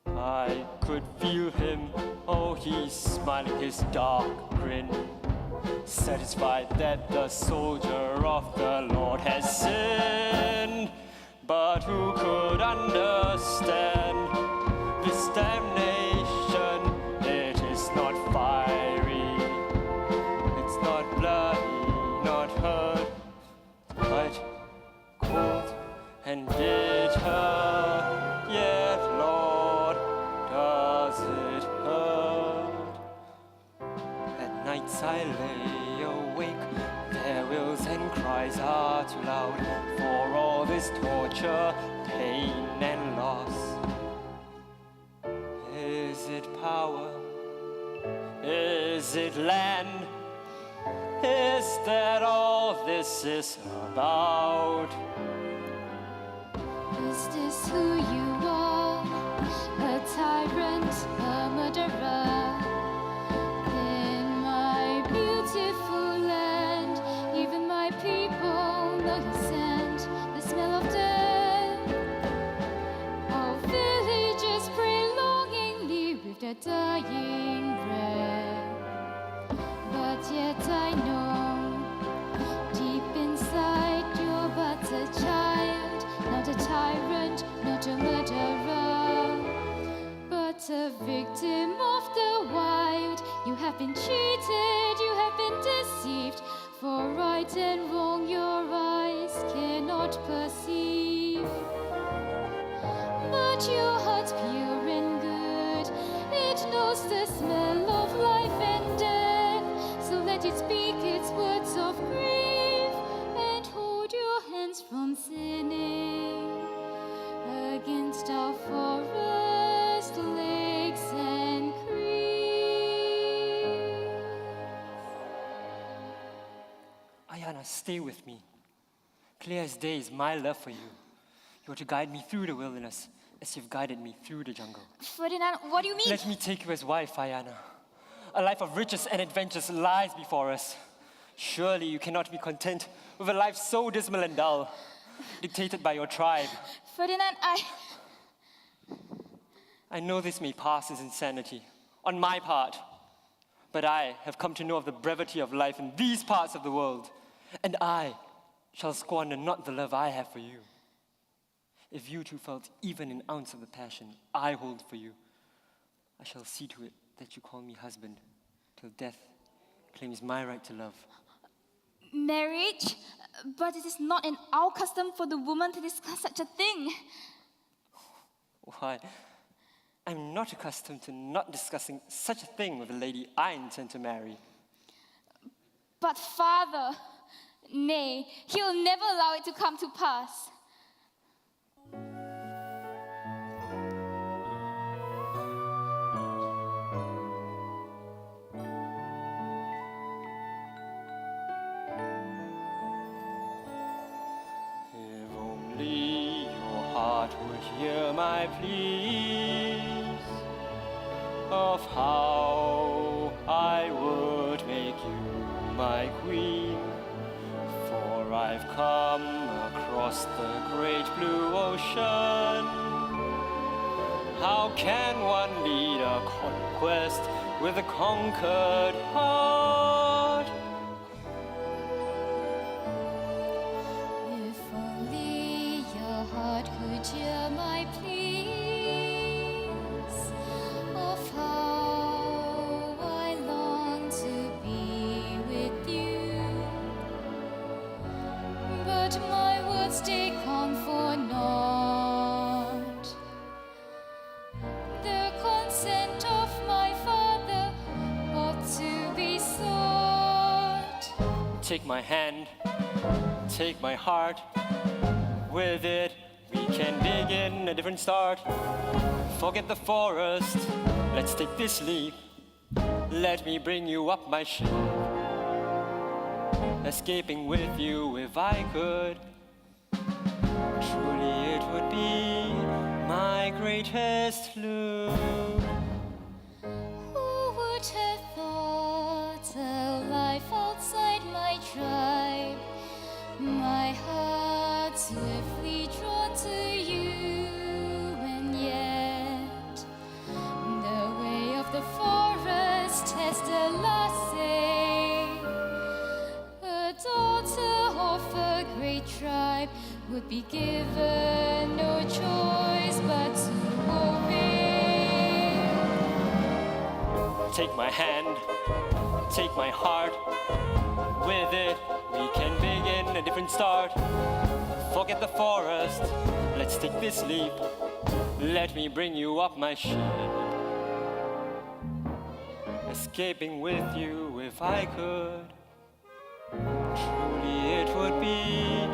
S10: I could feel him, oh, he's smiling his dark grin, satisfied that the soldier of the Lord has sinned. But who could understand this damnation? It is not fiery, it's not bloody, not hurt, but cold and bitter. Yet, Lord, does it hurt? At nights I lay awake, their wills and cries are too loud for all this torture, pain and loss. Is it power? Is it land? Is that all this is about?
S2: Is this who you are? A tyrant, a murderer. In my beautiful land, even my people know you sent the smell of death. Our villagers pray longingly with their dying breath. But yet I know, deep inside you're but a child, not a tyrant, not a murderer, but a victim of the wild. You have been cheated, you have been deceived, for right and wrong your eyes cannot perceive. But your heart's pure and good, it knows the smell of life and death, so let it speak its words of grief and hold your hands from sinning against our forest, lakes, and creeks.
S10: Ayana, stay with me. Clear as day is my love for you. You are to guide me through the wilderness as you've guided me through the jungle.
S3: Ferdinand, what do you mean?
S10: Let me take you as wife, Ayana. A life of riches and adventures lies before us. Surely you cannot be content with a life so dismal and dull, dictated by your tribe.
S3: Ferdinand,
S10: I know this may pass as insanity on my part, but I have come to know of the brevity of life in these parts of the world, and I shall squander not the love I have for you. If you too felt even an ounce of the passion I hold for you, I shall see to it that you call me husband, till death claims my right to love.
S3: marriage? But it is not in our custom for the woman to discuss such a thing.
S10: Why? I'm not accustomed to not discussing such a thing with the lady I intend to marry.
S3: But Father, nay, he will never allow it to come to pass.
S10: If only your heart would hear my pleas of how I would make you my queen. For I've come across the great blue ocean. How can one lead a conquest with a conquered heart?
S2: If only your heart could hear my pleas of how I long to be with you, but my words take on for naught the consent of my father ought to be sought.
S10: Take my hand, take my heart. With it, we can begin a different start. Forget the forest, let's take this leap. Let me bring you up my ship. Escaping with you if I could. Truly it would be my greatest loot.
S2: Who would have thought a life outside my tribe? My heart swiftly drawn to you, and yet the way of the forest has the last say. A daughter of a great tribe would be given no choice but to obey.
S10: Take my hand, take my heart. With it, we can begin a different start. Forget the forest, let's take this leap. Let me bring you up my ship. Escaping with you if I could. Truly it would be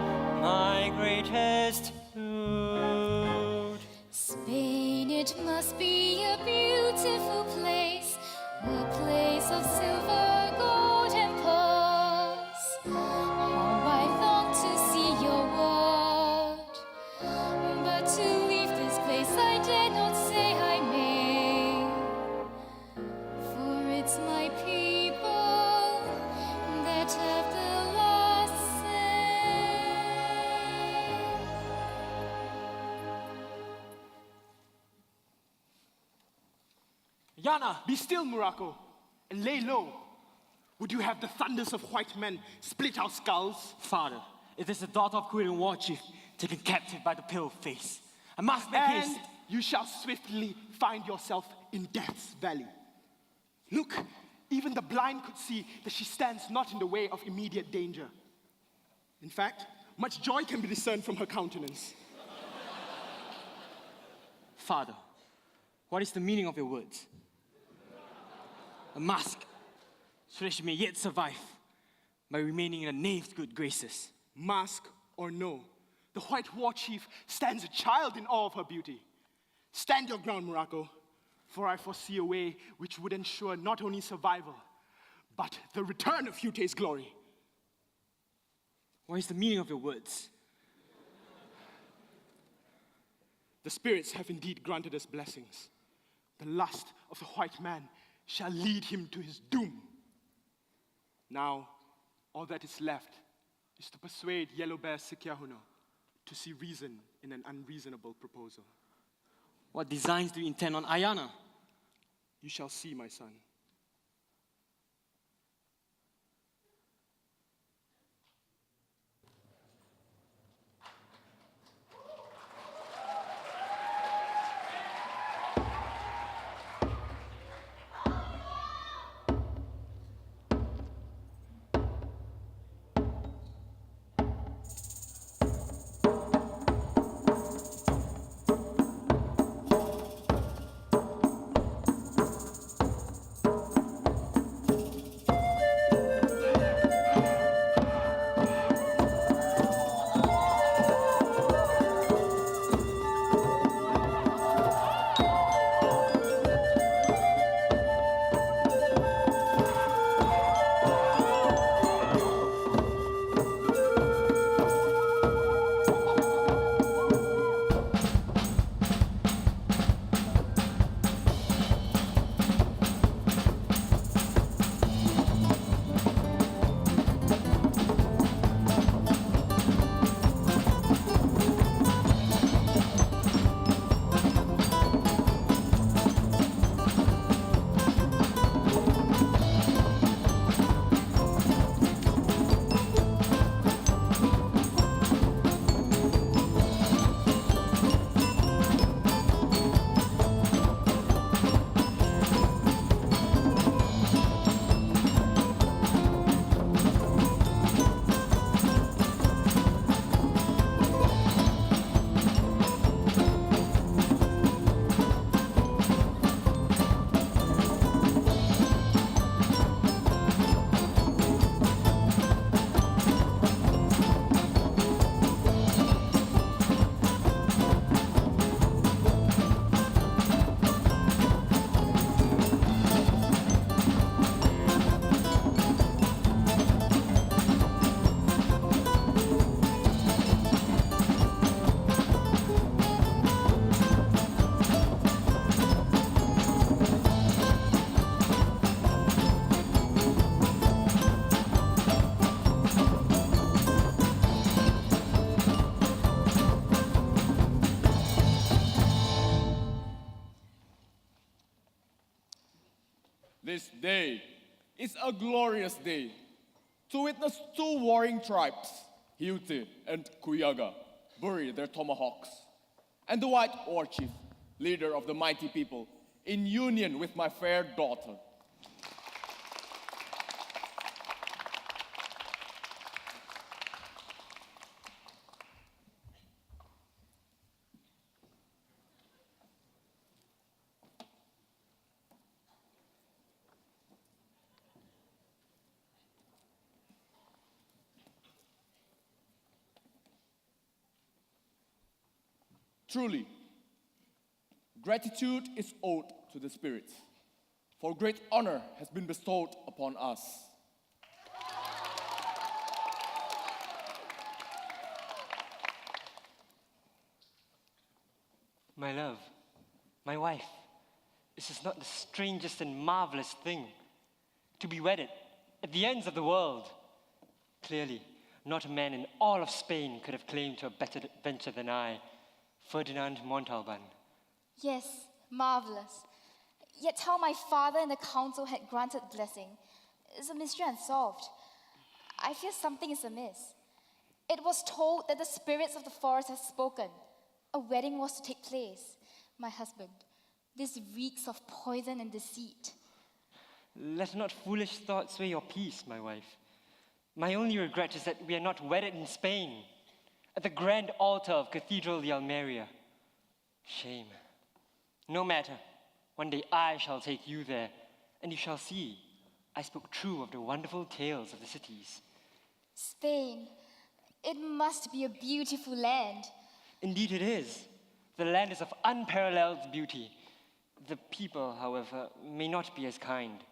S10: my greatest loot.
S2: Spain, it must be a beautiful place, a place of silver, gold, and pearls. How I long to see your world, but to leave this place I dare not say I may. For it's my people that have the last say.
S9: Yana, be still, Morocco, and lay low. Would you have the thunders of white men split our skulls?
S6: Father, it is the daughter of Queen and War Chief taken captive by the pale face. I must make
S9: And
S6: haste.
S9: you shall swiftly find yourself in Death's Valley. Look, even the blind could see that she stands not in the way of immediate danger. In fact, much joy can be discerned from her countenance.
S6: Father, what is the meaning of your words? A mask, so that she may yet survive by remaining in the knave's good graces.
S9: Mask or no, the White War Chief stands a child in awe of her beauty. Stand your ground, Morocco, for I foresee a way which would ensure not only survival, but the return of Hute's glory.
S6: What is the meaning of your words?
S9: The spirits have indeed granted us blessings. The lust of the white man shall lead him to his doom. Now, all that is left is to persuade Yellow Bear Sikyahuno to see reason in an unreasonable proposal.
S6: What designs do you intend on Ayana?
S9: You shall see, my son.
S1: This day is a glorious day to witness two warring tribes, Hiute and Kuyaga, bury their tomahawks, and the White War Chief, leader of the mighty people, in union with my fair daughter. Truly, gratitude is owed to the spirits, for great honor has been bestowed upon us.
S10: My love, my wife, this is not the strangest and marvelous thing. To be wedded at the ends of the world. Clearly, not a man in all of Spain could have claimed to a better adventure than I, Ferdinand Montalban.
S3: Yes, marvelous. Yet how my father and the council had granted blessing is a mystery unsolved. I fear something is amiss. It was told that the spirits of the forest have spoken. A wedding was to take place. My husband, this reeks of poison and deceit.
S10: Let not foolish thoughts sway your peace, my wife. My only regret is that we are not wedded in Spain, at the grand altar of Cathedral de Almeria. Shame. No matter. One day I shall take you there, and you shall see I spoke true of the wonderful tales of the cities.
S3: Spain, it must be a beautiful land.
S10: Indeed it is. The land is of unparalleled beauty. The people, however, may not be as kind.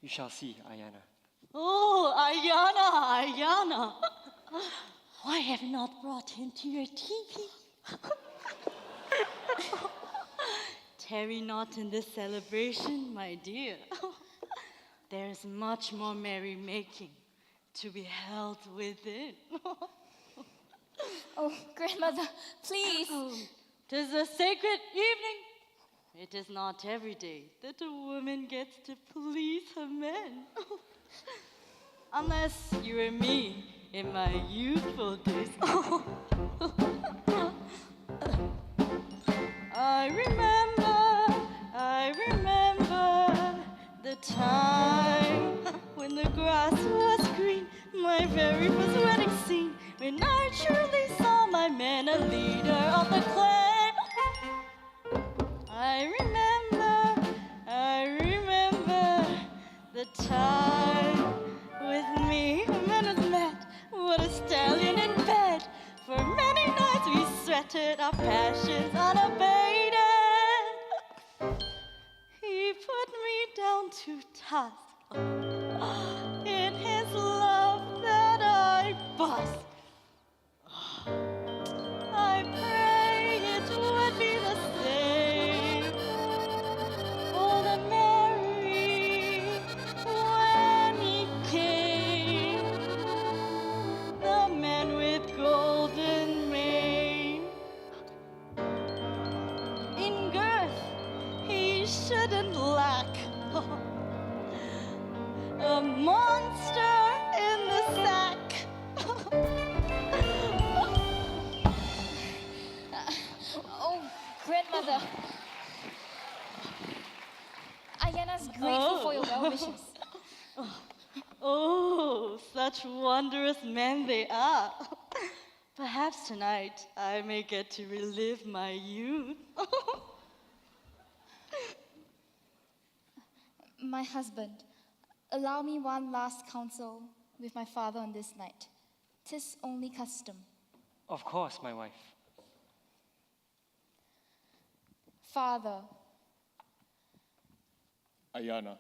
S10: You shall see, Ayana.
S7: Oh, Ayana. Why have you not brought him to your teepee? Tarry not in this celebration, my dear. There is much more merrymaking to be held within.
S3: Oh, grandmother, please.
S7: Tis a sacred evening. It is not every day that a woman gets to please her men. Unless you were me in my youthful days. I remember the time when the grass was green, my very first wedding scene, when I truly saw my man a leader of the clan. I remember the time with me when was met, what a stallion in bed. For many nights we sweated our passions unabated. He put me down to task in his love that I bust. I pray it would be the same for the Mary when he came, the man with golden mane. In girth he shouldn't lack, a monster in the sack.
S3: Oh, grandmother. Ayana's grateful for your well wishes.
S7: Oh, such wondrous men they are. Perhaps tonight I may get to relive my youth.
S3: My husband, allow me one last counsel with my father on this night. 'Tis only custom.
S10: Of course, my wife.
S3: Father,
S1: Ayana,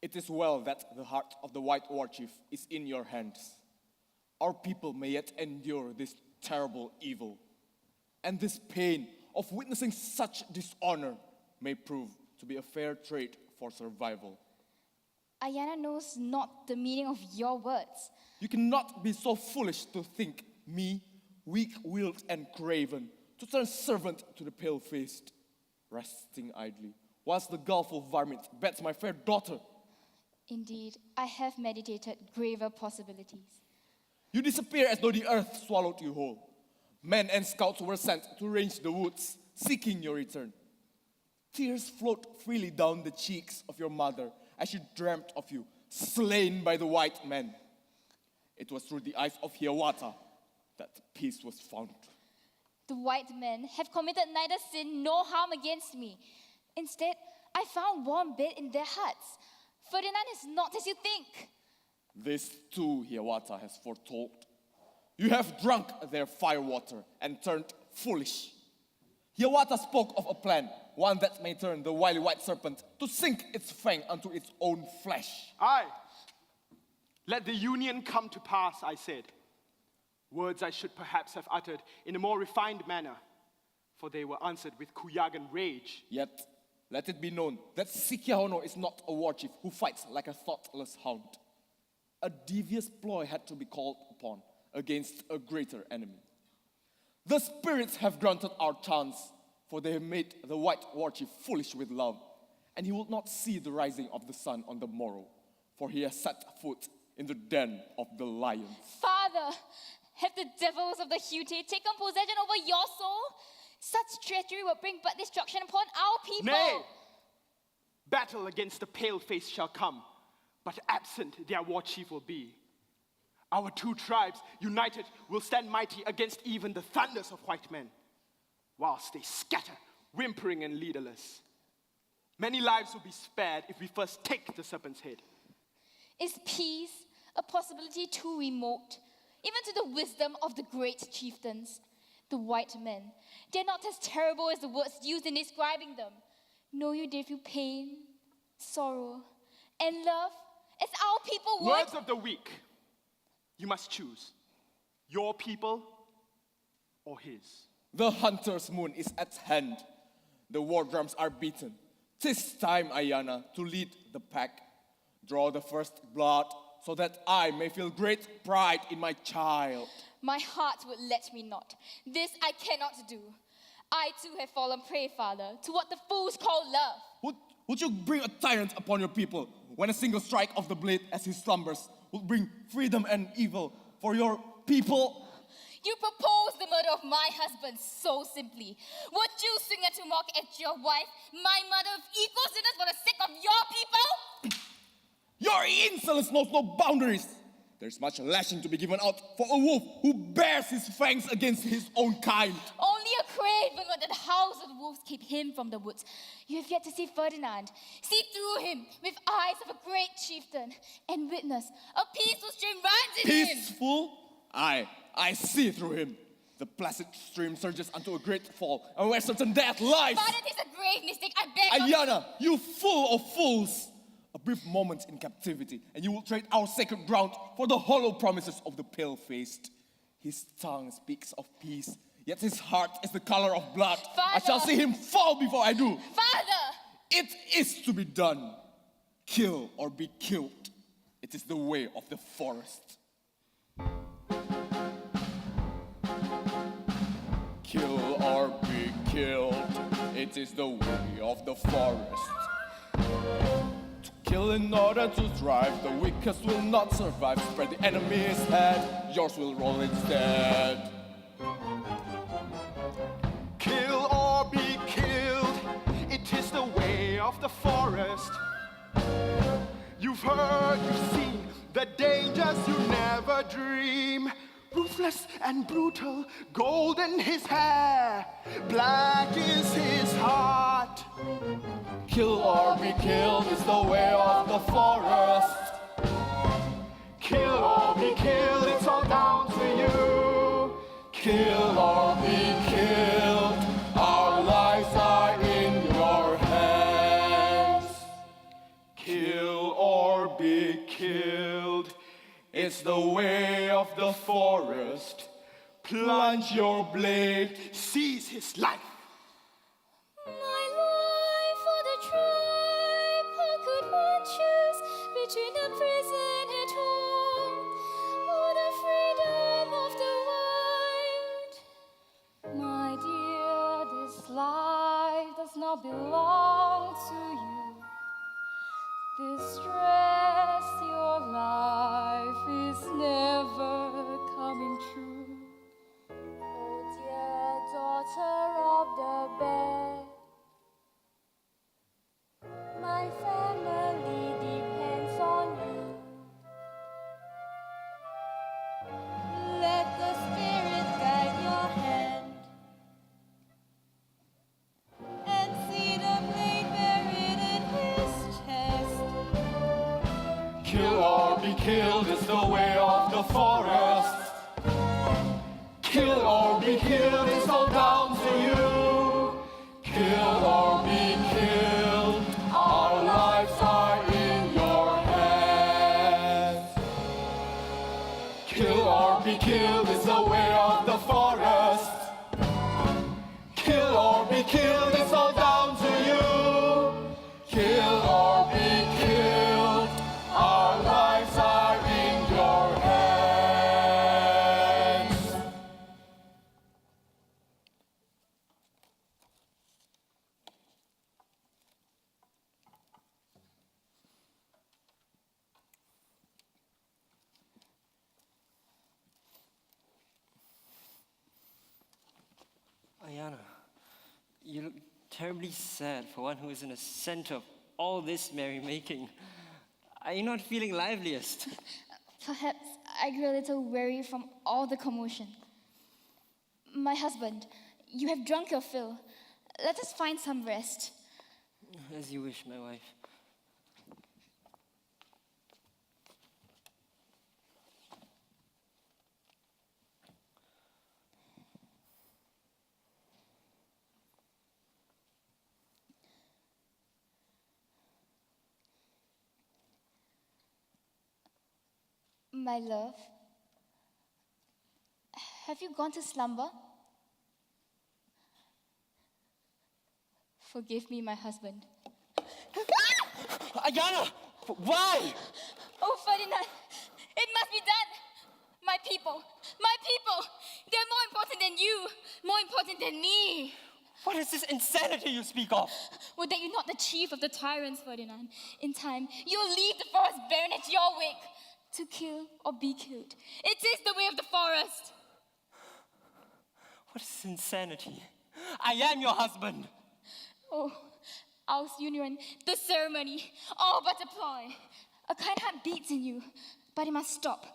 S1: it is well that the heart of the White War Chief is in your hands. Our people may yet endure this terrible evil, and this pain of witnessing such dishonor may prove to be a fair trade for survival.
S3: Ayana knows not the meaning of your words.
S1: You cannot be so foolish to think me, weak-willed and craven, to turn servant to the pale-faced, resting idly, whilst the Gulf of Varmint bets my fair daughter.
S3: Indeed, I have meditated graver possibilities.
S1: You disappear as though the earth swallowed you whole. Men and scouts were sent to range the woods, seeking your return. Tears flowed freely down the cheeks of your mother as she dreamt of you, slain by the white men. It was through the eyes of Hiawatha that peace was found.
S3: The white men have committed neither sin nor harm against me. Instead, I found warm bed in their hearts. Ferdinand is not as you think.
S1: This too Hiawatha has foretold. You have drunk their firewater and turned foolish. Hiawatha spoke of a plan, one that may turn the wily white serpent to sink its fang unto its own flesh.
S9: Aye. Let the union come to pass, I said. Words I should perhaps have uttered in a more refined manner, for they were answered with Kuyagan rage.
S1: Yet, let it be known that Sikyahono is not a war chief who fights like a thoughtless hound. A devious ploy had to be called upon against a greater enemy. The spirits have granted our chance, for they have made the white war chief foolish with love, and he will not see the rising of the sun on the morrow, for he has set foot in the den of the lions.
S3: Father, have the devils of the Hute taken possession over your soul? Such treachery will bring but destruction upon our people.
S9: Nay! Battle against the pale face shall come, but absent their war chief will be. Our two tribes, united, will stand mighty against even the thunders of white men, whilst they scatter, whimpering and leaderless. Many lives will be spared if we first take the serpent's head.
S3: Is peace a possibility too remote, even to the wisdom of the great chieftains? The white men, they're not as terrible as the words used in describing them. Know you they feel pain, sorrow, and love, as our people would?
S9: Words of the weak. You must choose your people or his.
S1: The hunter's moon is at hand. The war drums are beaten. 'Tis time, Ayana, to lead the pack. Draw the first blood so that I may feel great pride in my child.
S3: My heart would let me not. This I cannot do. I too have fallen prey, Father, to what the fools call love.
S1: Would you bring a tyrant upon your people when a single strike of the blade as he slumbers would bring freedom and evil for your people?
S3: You propose the murder of my husband so simply. Would you sing it to mock at your wife, my mother, of equal sinners for the sake of your people?
S1: Your insolence knows no boundaries. There's much lashing to be given out for a wolf who bears his fangs against his own kind.
S3: Only a craven with the howls of the wolves keep him from the woods. You have yet to see Ferdinand. See through him with eyes of a great chieftain and witness a peaceful stream runs in him.
S1: Peaceful? I see through him. The placid stream surges unto a great fall, and where certain death lies.
S3: But it is a grave mistake, I beg of
S1: Ayana, you fool of fools! A brief moment in captivity, and you will trade our sacred ground for the hollow promises of the pale-faced. His tongue speaks of peace, yet his heart is the color of blood.
S3: Father!
S1: I shall see him fall before I do.
S3: Father!
S1: It is to be done. Kill or be killed. It is the way of the forest. Kill or be killed. It is the way of the forest. Kill in order to thrive, the weakest will not survive. Spread the enemy's head, yours will roll instead.
S9: Kill or be killed, it is the way of the forest. You've heard, you've seen the dangers you never dream. Ruthless and brutal, golden his hair, black is his heart.
S1: Kill or be killed is the way of the forest.
S9: Kill or be killed, it's all down to you.
S1: Kill or be killed, our lives are in your hands.
S9: Kill or be killed,
S1: It's the way of the forest. Plunge your blade,
S9: seize his life.
S2: My life for the tribe, how could one choose between the prison at home or the freedom of the wild? My dear, this life does not belong to
S1: be killed is the way of the forest. Kill or be killed, it's all down to you. Kill or be killed, our lives are in your hands. Kill or be killed is the way of the forest. Kill or be killed, it's all down to you. Kill or be killed, our lives are in your hands.
S10: Ayana, you look terribly sad for one who is in the center of all this merrymaking. Are you not feeling liveliest?
S3: Perhaps I grew a little weary from all the commotion. My husband, you have drunk your fill. Let us find some rest.
S10: As you wish, my wife.
S3: My love, have you gone to slumber? Forgive me, my husband.
S10: Ayana! Why?
S3: Oh, Ferdinand, it must be done. My people, they're more important than you, more important than me.
S10: What is this insanity you speak of?
S3: Were that you not the chief of the tyrants, Ferdinand? In time, you'll leave the forest barren at your wake, to kill or be killed. It is the way of the forest.
S10: What is this insanity? I am your husband.
S3: Oh, our union, the ceremony, all but a ploy. A kind heart beats in you, but it must stop,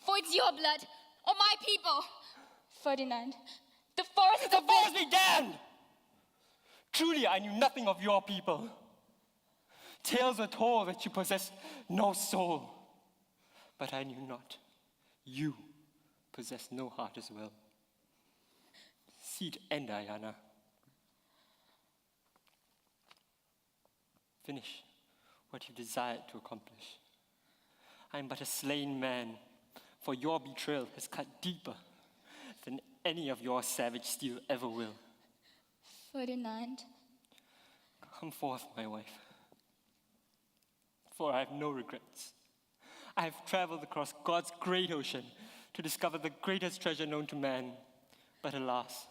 S3: for it's your blood, or my people. Ferdinand, the forest is
S10: The forest be damned! Truly, I knew nothing of your people. Tales were told that you possess no soul. But I knew not. You possess no heart as well. See it end, Ayana. Finish what you desired to accomplish. I am but a slain man, for your betrayal has cut deeper than any of your savage steel ever will.
S3: Ferdinand,
S10: Come forth, my wife, for I have no regrets. I have traveled across God's great ocean to discover the greatest treasure known to man. But alas,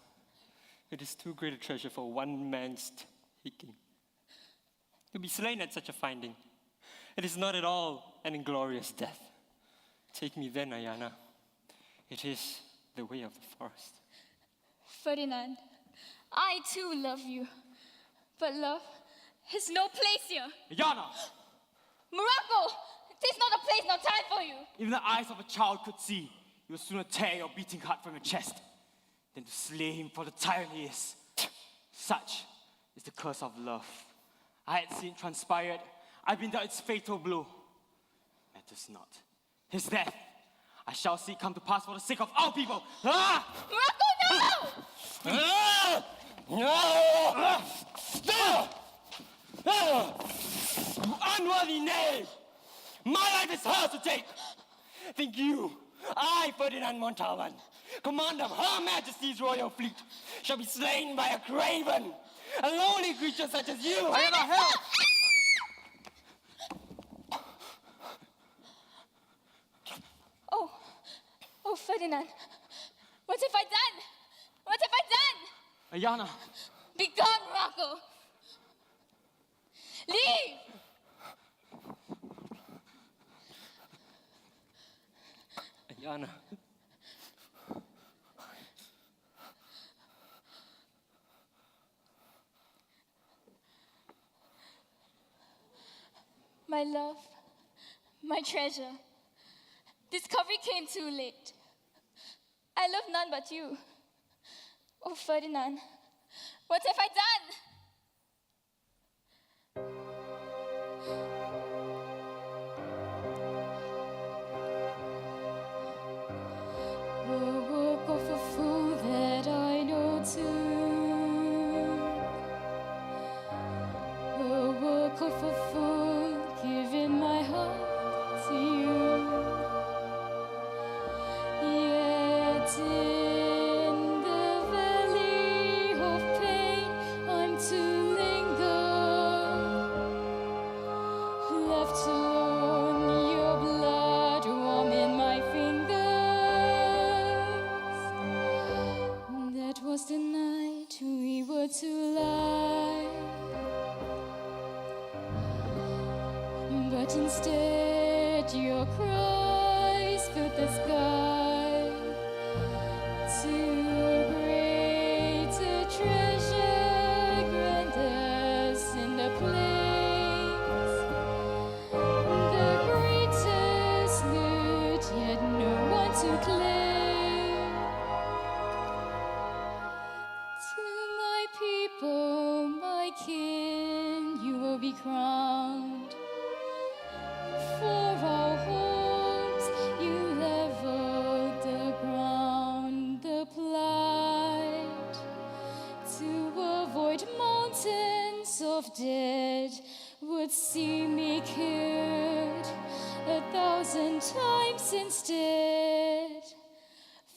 S10: it is too great a treasure for one man's taking. To be slain at such a finding, it is not at all an inglorious death. Take me then, Ayana. It is the way of the forest.
S3: Ferdinand, I too love you. But love has no place here.
S6: Ayana!
S3: Morocco, this is not a place, no time for you.
S6: Even the eyes of a child could see, you would sooner tear your beating heart from your chest than to slay him for the tyrant he is. Such is the curse of love. I had seen it transpired. I've been dealt its fatal blow. Matters not. His death, I shall see it come to pass for the sake of our people. Ah!
S3: Morocco, no!
S10: You unworthy knave! My life is hers to take! Think you, I, Ferdinand Montalban, commander of Her Majesty's royal fleet, shall be slain by a craven, a lonely creature such as you? I am a help!
S3: Oh, Ferdinand, what have I done? What have I done?
S6: Ayana!
S3: Be gone, Morocco! Leave!
S10: Ayana.
S3: My love, my treasure. Discovery came too late. I love none but you. Oh, Ferdinand, what have I done?
S4: Put for full, giving my heart to you. Yet in the valley of pain, I'm to linger. Left alone, your blood warm in my fingers. That was the night we were to lie. But instead your cries filled the sky. Too great a treasure grant us in the place. The greatest loot, yet no one to claim. To my people, my kin, you will be crowned. For our homes, you leveled the ground, the plight. To avoid mountains of dead would see me killed 1,000 times instead.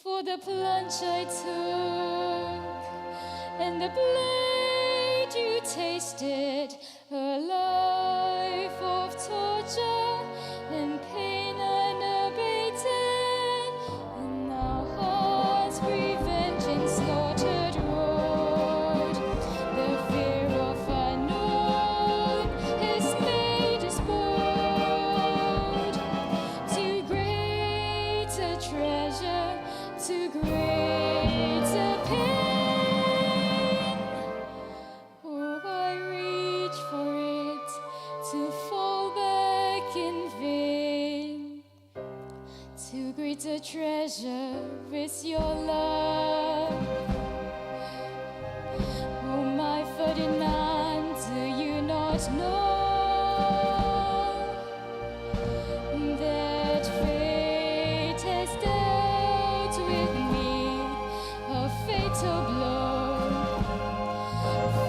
S4: For the plunge I took and the blade you tasted, a life of torture and pain unabated. In our hearts, revenge and slaughtered road. The fear of unknown has made us bold. Too great a treasure, too great a pain. Oh, I reach for it to fall back in vain. Too great a treasure is your love. Oh, my Ferdinand, do you not know that fate has dealt with me a fatal blow?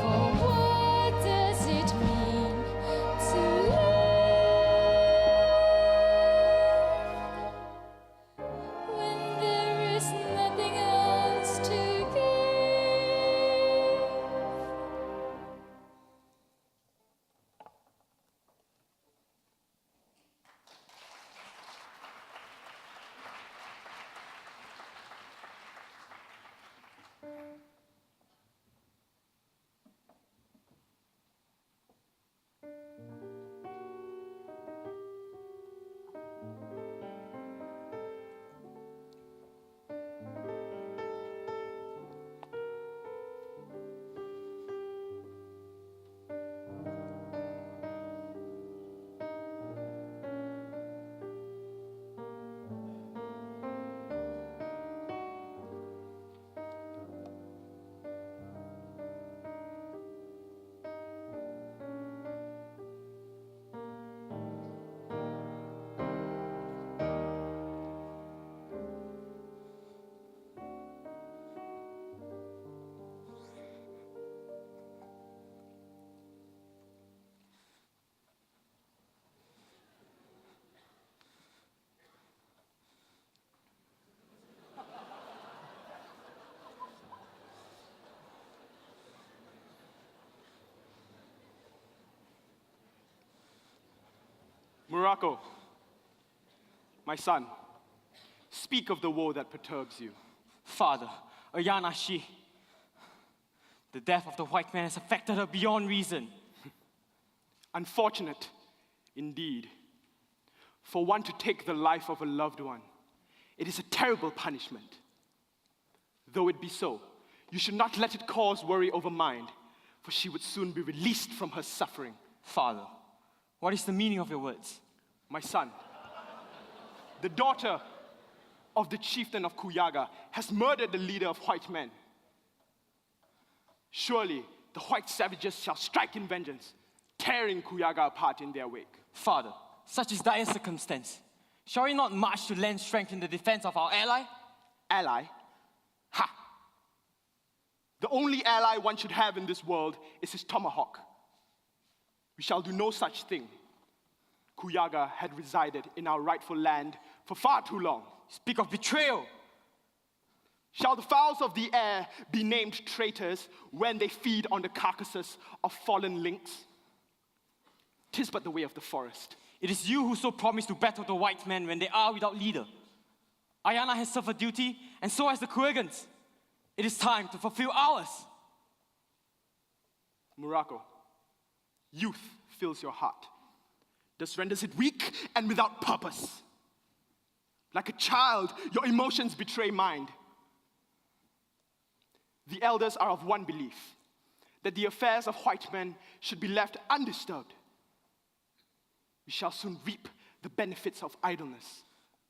S4: For what does it mean to live when there is nothing else to give?
S9: Morocco, my son, speak of the woe that perturbs you.
S6: Father, Ayana, the death of the white man has affected her beyond reason.
S9: Unfortunate, indeed. For one to take the life of a loved one, it is a terrible punishment. Though it be so, you should not let it cause worry over mind, for she would soon be released from her suffering.
S6: Father, what is the meaning of your words?
S9: My son, the daughter of the chieftain of Kuyaga has murdered the leader of white men. Surely the white savages shall strike in vengeance, tearing Kuyaga apart in their wake.
S6: Father, such is dire circumstance. Shall we not march to lend strength in the defense of our ally?
S9: Ally? Ha! The only ally one should have in this world is his tomahawk. We shall do no such thing. Kuyaga had resided in our rightful land for far too long.
S6: Speak of betrayal.
S9: Shall the fowls of the air be named traitors when they feed on the carcasses of fallen lynx? 'Tis but the way of the forest.
S6: It is you who so promised to battle the white men when they are without leader. Ayana has served her duty, and so has the Kuegans. It is time to fulfill ours.
S9: Morocco, youth fills your heart. Thus renders it weak and without purpose. Like a child, your emotions betray mind. The elders are of one belief, that the affairs of white men should be left undisturbed. We shall soon reap the benefits of idleness.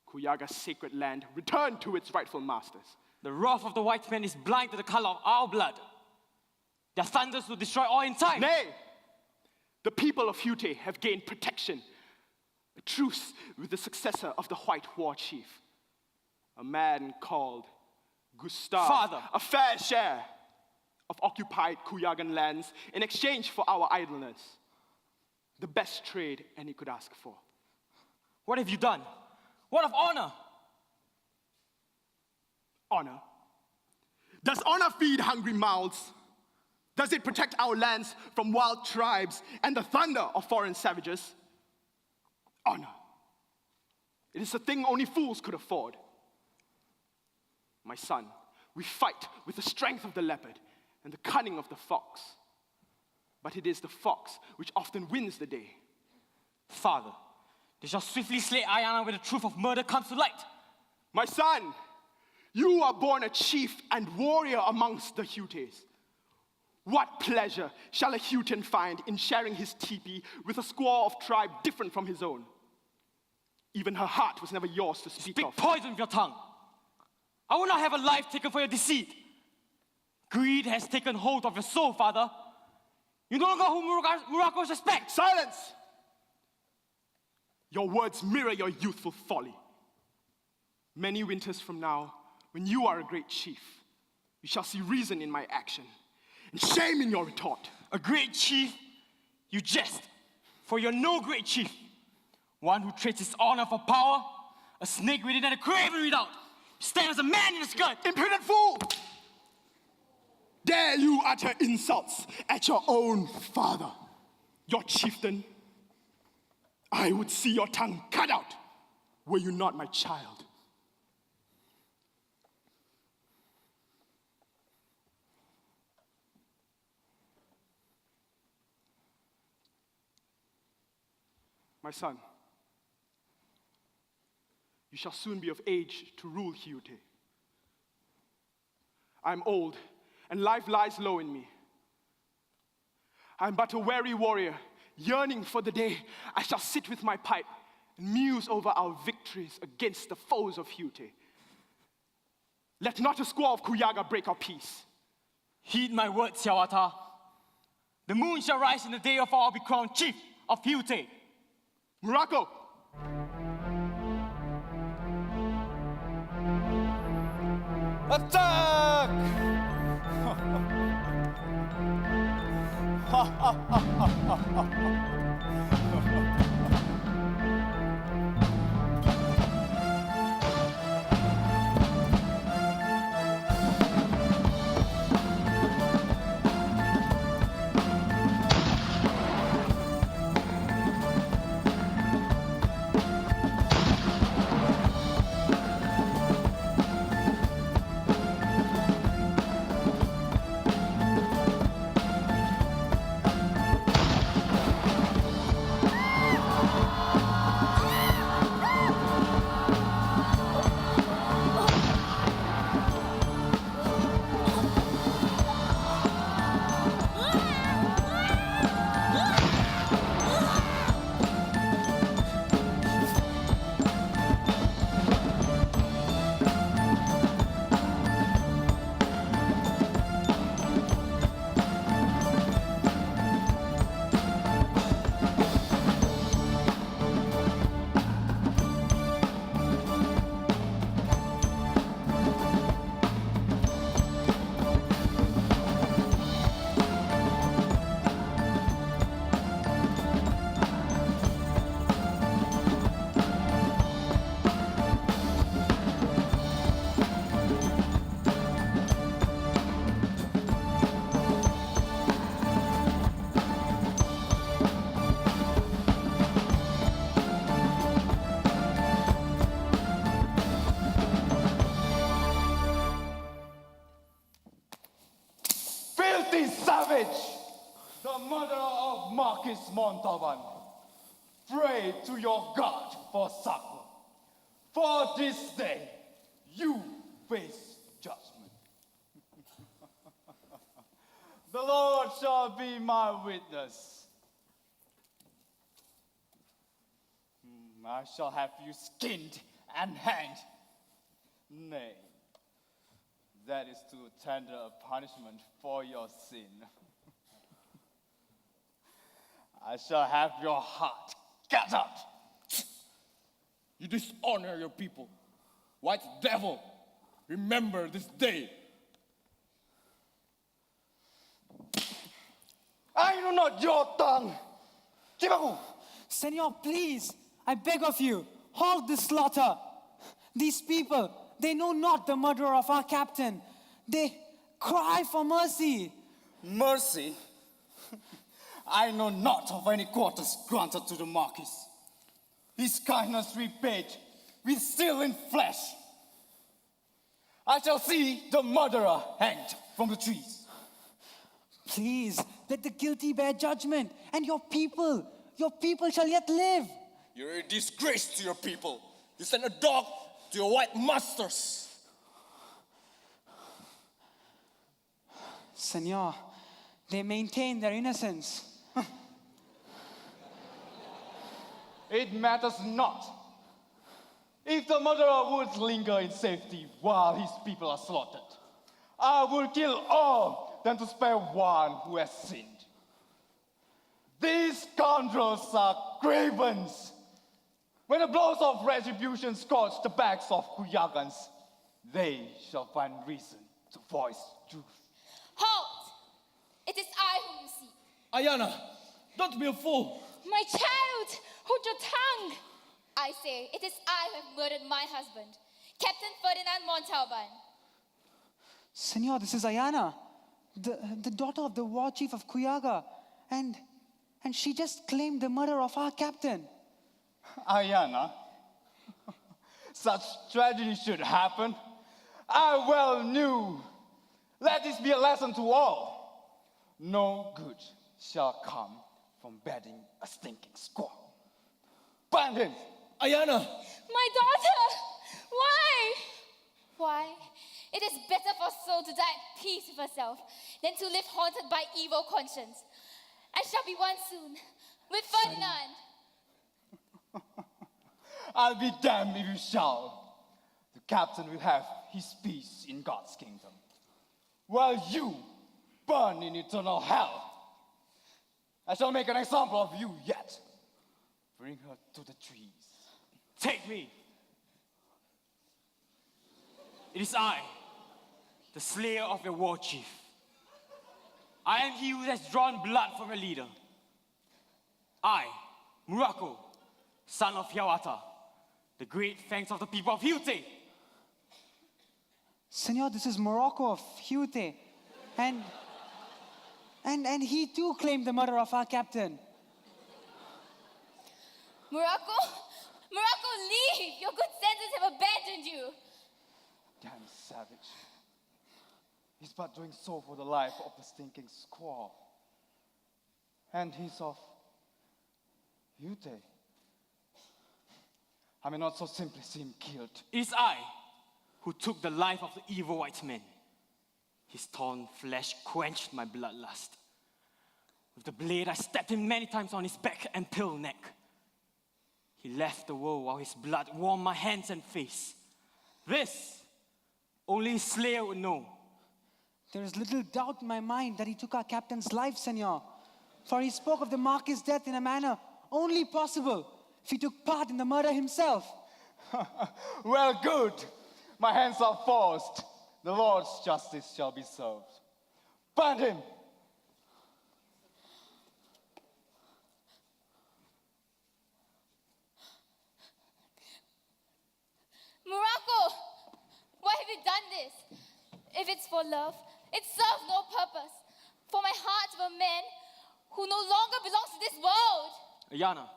S9: Kuyaga's sacred land returned to its rightful masters.
S6: The wrath of the white men is blind to the color of our blood. Their thunders will destroy all in time.
S9: Nay, the people of Hute have gained protection, a truce with the successor of the white war chief, a man called Gustav.
S6: Father.
S9: A fair share of occupied Kuyagan lands in exchange for our idleness. The best trade any could ask for.
S6: What have you done? What of honor?
S9: Honor? Does honor feed hungry mouths? Does it protect our lands from wild tribes and the thunder of foreign savages? Honor. It is a thing only fools could afford. My son, we fight with the strength of the leopard and the cunning of the fox. But it is the fox which often wins the day.
S6: Father, they shall swiftly slay Ayana when the truth of murder comes to light.
S9: My son, you are born a chief and warrior amongst the Hutes. What pleasure shall a Hutan find in sharing his teepee with a squaw of tribe different from his own? Even her heart was never yours to speak of.
S6: Speak poison with your tongue. I will not have a life taken for your deceit. Greed has taken hold of your soul, Father. You no longer who Morocco's respect.
S9: Silence! Your words mirror your youthful folly. Many winters from now, when you are a great chief, you shall see reason in my action and shame in your retort.
S6: A great chief? You jest, for you're no great chief. One who trades his honor for power, a snake within and a craven without. You stand as a man in a skirt.
S9: Impudent fool! Dare you utter insults at your own father, your chieftain? I would see your tongue cut out were you not my child. My son, you shall soon be of age to rule Hute. I am old, and life lies low in me. I am but a weary warrior, yearning for the day I shall sit with my pipe and muse over our victories against the foes of Hute. Let not a squaw of Kuyaga break our peace.
S6: Heed my words, Xiawata. The moon shall rise in the day of our be crowned chief of Hute.
S9: Morocco!
S1: Attack! Marquis Montalban, pray to your God for succor. For this day, you face judgment. The Lord shall be my witness. I shall have you skinned and hanged. Nay, that is too tender a punishment for your sin. I shall have your heart cut out.
S13: You dishonor your people. White devil, remember this day.
S1: I know not your tongue. Chibaku.
S12: Senor, please, I beg of you, halt this slaughter. These people, they know not the murderer of our captain. They cry for mercy.
S1: Mercy? I know not of any quarters granted to the Marquis. His kindness repaid with steel and flesh. I shall see the murderer hanged from the trees.
S12: Please, let the guilty bear judgment, and your people shall yet live.
S13: You're a disgrace to your people. You sent a dog to your white masters.
S12: Senor, they maintain their innocence.
S1: It matters not. If the murderer would linger in safety while his people are slaughtered, I will kill all than to spare one who has sinned. These scoundrels are cravens. When the blows of retribution scorch the backs of Kuyagans, they shall find reason to voice truth.
S2: Halt! It is I whom you see.
S13: Ayana, don't be a fool.
S2: My child! Hold your tongue! I say, it is I who have murdered my husband, Captain Ferdinand Montalban.
S12: Senor, this is Ayana, the daughter of the war chief of Kuyaga, and she just claimed the murder of our captain.
S1: Ayana, such tragedy should happen. I well knew. Let this be a lesson to all. No good shall come from bedding a stinking squaw. Bind him!
S13: Ayana!
S2: My daughter! Why? Why? It is better for soul to die at peace with herself than to live haunted by evil conscience. I shall be one soon, with Ferdinand.
S1: I'll be damned if you shall. The captain will have his peace in God's kingdom, while you burn in eternal hell. I shall make an example of you yet. Bring her to the trees.
S6: Take me. It is I, the slayer of your war chief. I am he who has drawn blood from your leader. I, Murako, son of Yawata, the great fangs of the people of Hute.
S12: Senor, this is Morocco of Hute, and he too claimed the murder of our captain.
S2: Morocco? Morocco, leave! Your good senses have abandoned you.
S1: Damn savage. He's but doing so for the life of the stinking squaw. And he's of Ute. I may not so simply see him killed.
S6: It is I who took the life of the evil white man. His torn flesh quenched my bloodlust. With the blade, I stabbed him many times on his back and pale neck. He left the world while his blood warmed my hands and face. This, only his slayer would know.
S12: There is little doubt in my mind that he took our captain's life, Senor. For he spoke of the Marquis' death in a manner only possible if he took part in the murder himself.
S1: Well, good. My hands are forced. The Lord's justice shall be served. Bind him.
S2: Morocco! Why have you done this? If it's for love, it serves no purpose. For my heart of a man who no longer belongs to this world.
S6: Ayana,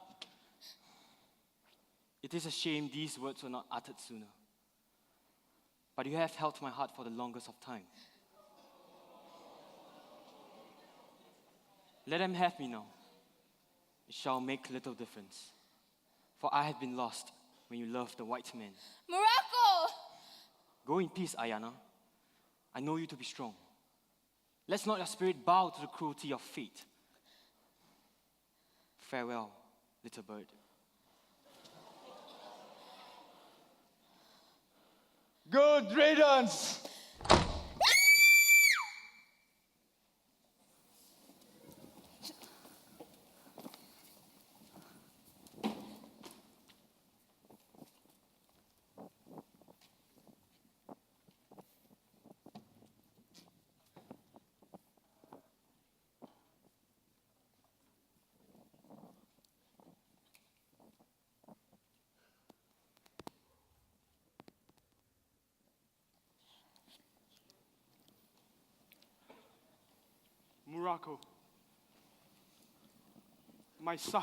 S6: it is a shame these words were not uttered sooner. But you have held my heart for the longest of time. Let them have me now.
S5: It shall make little difference, for I have been lost when you loved the white man.
S4: Morocco!
S5: Go in peace, Ayana. I know you to be strong. Let's not your spirit bow to the cruelty of fate. Farewell, little bird.
S6: Good riddance!
S9: Morocco, my son,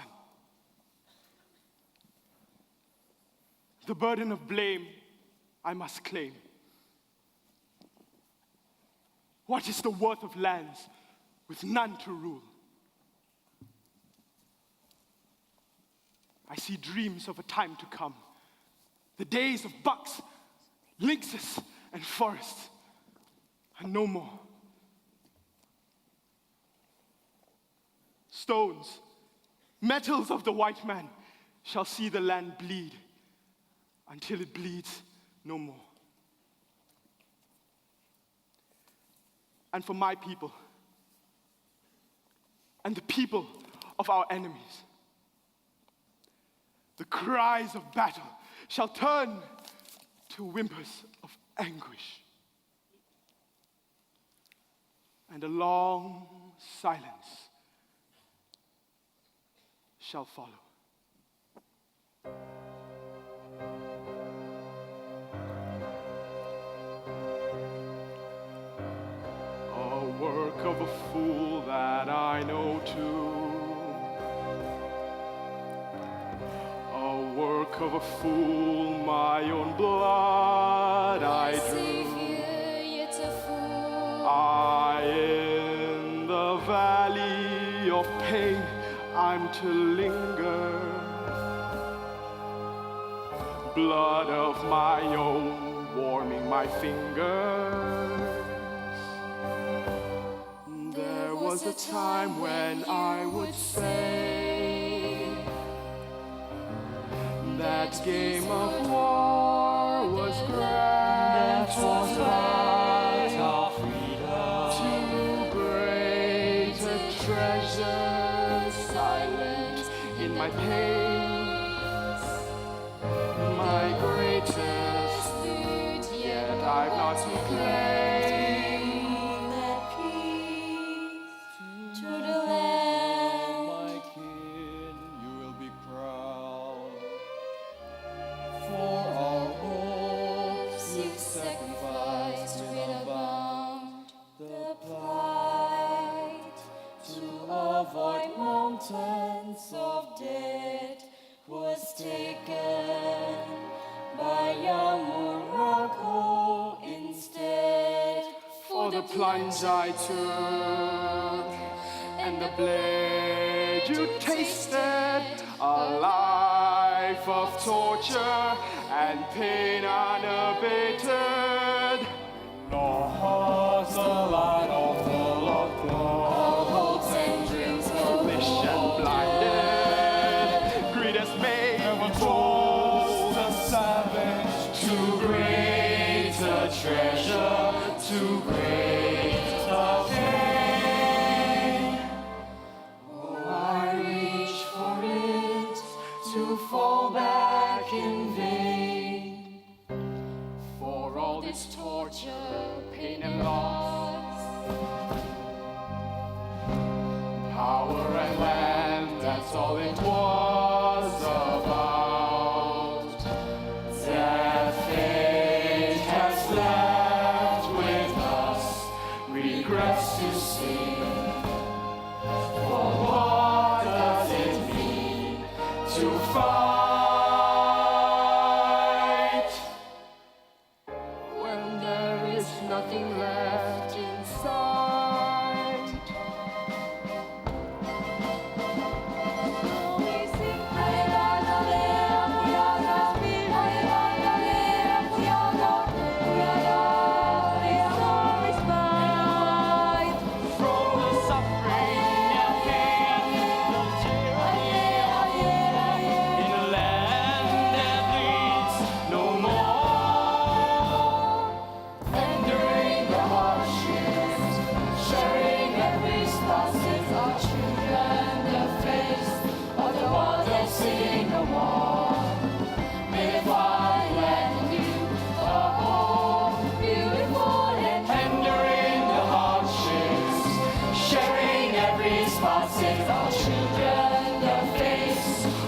S9: the burden of blame I must claim. What is the worth of lands with none to rule? I see dreams of a time to come, the days of bucks, lynxes, and forests, and no more. Stones, metals of the white man, shall see the land bleed until it bleeds no more. And for my people, and the people of our enemies, the cries of battle shall turn to whimpers of anguish. And a long silence shall follow. A work of a fool that I know too. A work of a fool, my own blood I drew. I in the valley of pain I'm to linger. Blood of my own warming my fingers. There was a time when I would say that game of war was grand, that was right of freedom, too great a treasure, silent in my pain, my greatest food, yet I've not to claim that peace to the land. My kin, you will be proud. For our hopes you sacrificed with a bound. The plight to avoid mountains of dead was taken by young Morocco instead. For the plunge I took and the blade you tasted, a life of torture and pain unabated. Lost the light of the lost all hopes and dreams foolish and blinded. Greed has made me bold, a savage, too great a treasure, too great a pain. Oh, I reach for it to fall back in vain. For all this torture, pain and loss, power and land, that's all it was about. That fate has left with us, regrets to sing. For what does it mean to fight when there is nothing left inside?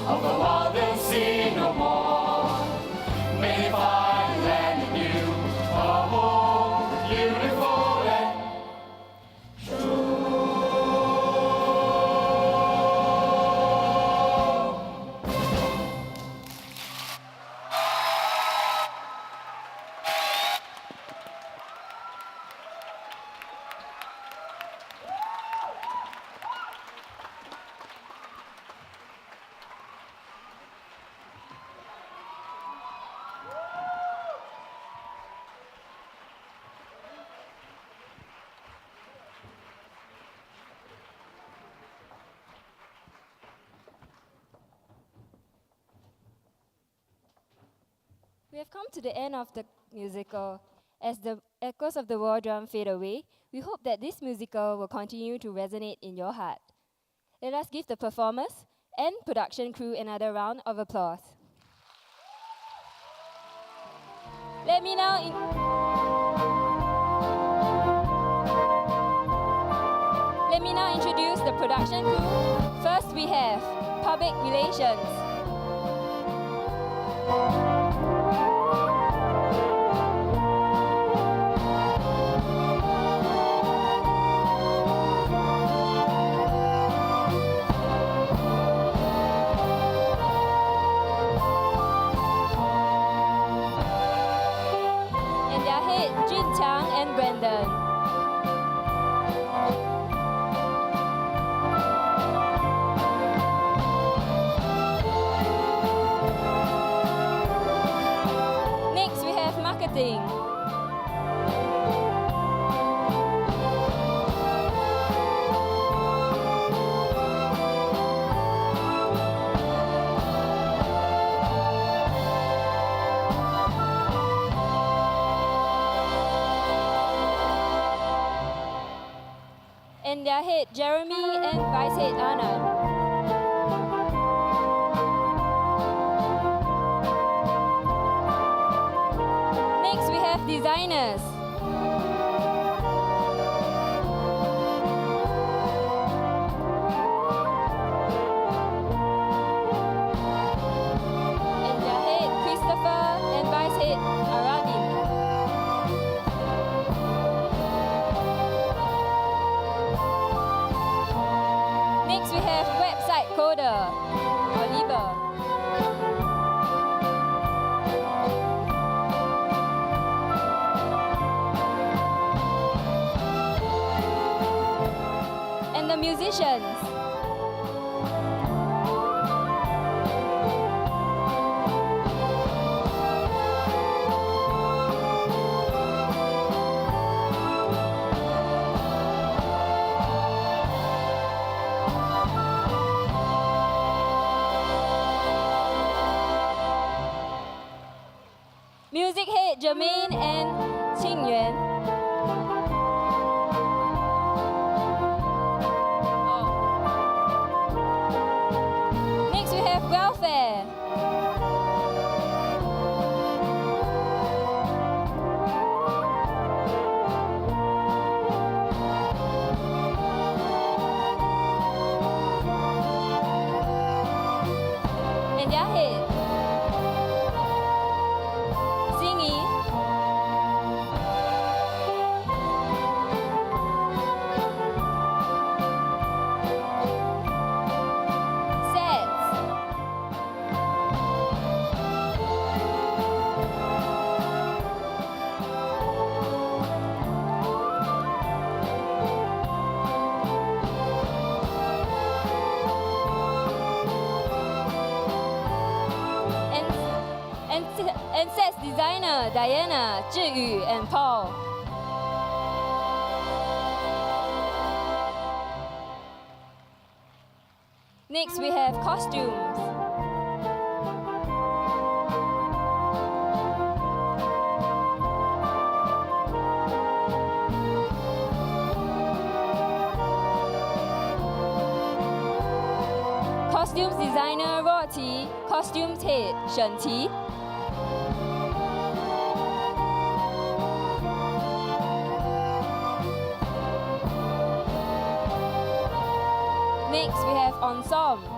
S14: of the world they'll see no more. May they find land in you, a home beautiful and
S15: We have come to the end of the musical. As the echoes of the war drum fade away, we hope that this musical will continue to resonate in your heart. Let us give the performers and production crew another round of applause. Let me now introduce the production crew. First we have Public Relations. And their head, Jun Chang and Brendan. Next we have marketing. And their head, Jeremy, and vice head, Anna. Next, we have designers. And their head, Christopher, and vice head, Aradin. Next, we have website coder, Oliver. And the musicians. Music head, Jermaine and Qingyuan. Next, we have welfare. And their head, Singy. Sets. And sets designer Diana, Zhiyu, and Paul. Next, we have costumes. Costumes designer Roti, costumes head Shen Qi. Next, we have ensemble.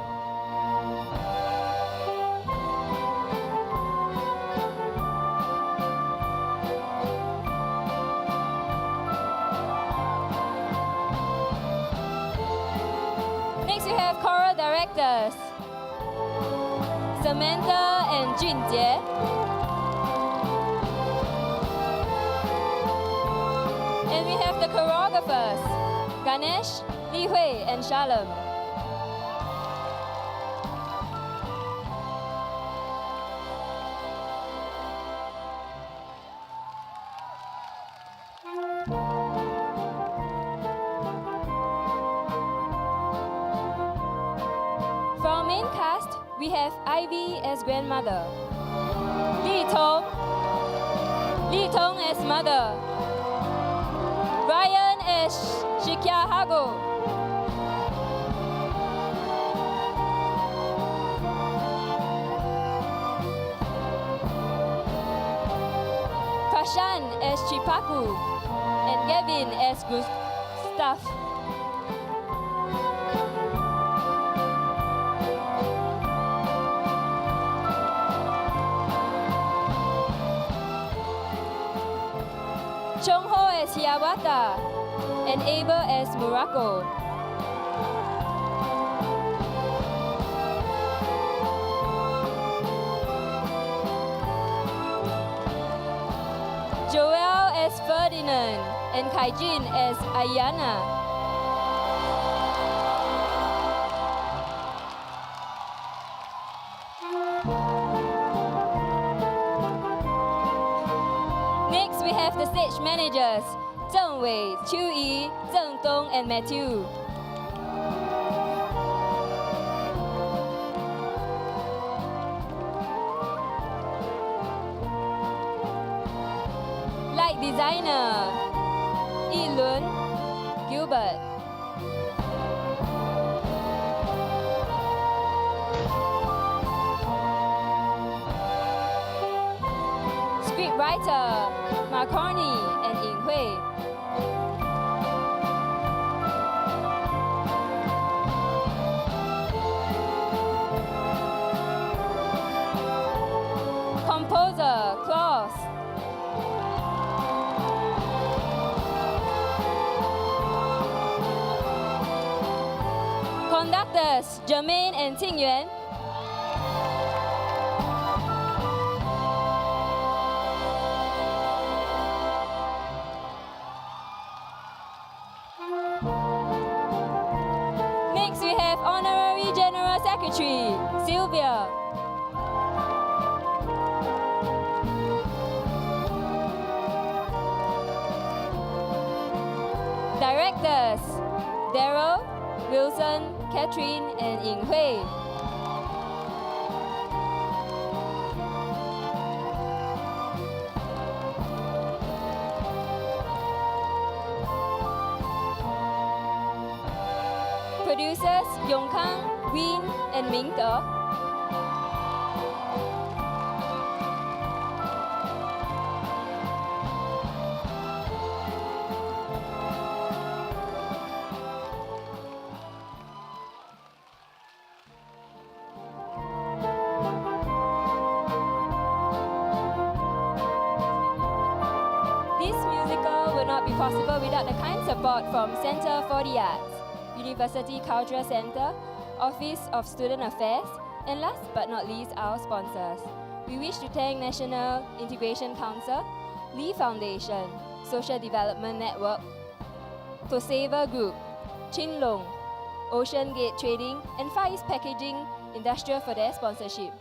S15: Samantha and Junjie. And we have the choreographers, Ganesh, Li Hui, and Shalom. From main cast, we have Ivy as grandmother, Li Tong as mother, Ryan as Shikya Hago, Prashan as Chipaku, and Gavin as Gustav. Chongho as Hiawatha, and Abel as Murako. Joel as Ferdinand, and Kaijin as Ayana. Next, we have the stage managers, Zheng Wei, Chu Yi, Zheng Dong, and Matthew. Light designer, Yi Lun, Gilbert. Scriptwriter, Marconi and Ying Hui. Composer, Klaus. Conductors, Jermaine and Tingyuan. Next, we have Honorary General Secretary, Sylvia. Directors, Daryl, Wilson, Catherine, and Ying Hui. Producers, Yongkang, Win, and Ming De. This musical would not be possible without the kind support from Center for the Arts, University Cultural Center, Office of Student Affairs, and last but not least, our sponsors. We wish to thank National Integration Council, Lee Foundation, Social Development Network, Toseva Group, Chin Long, Ocean Gate Trading, and Far East Packaging Industrial for their sponsorship.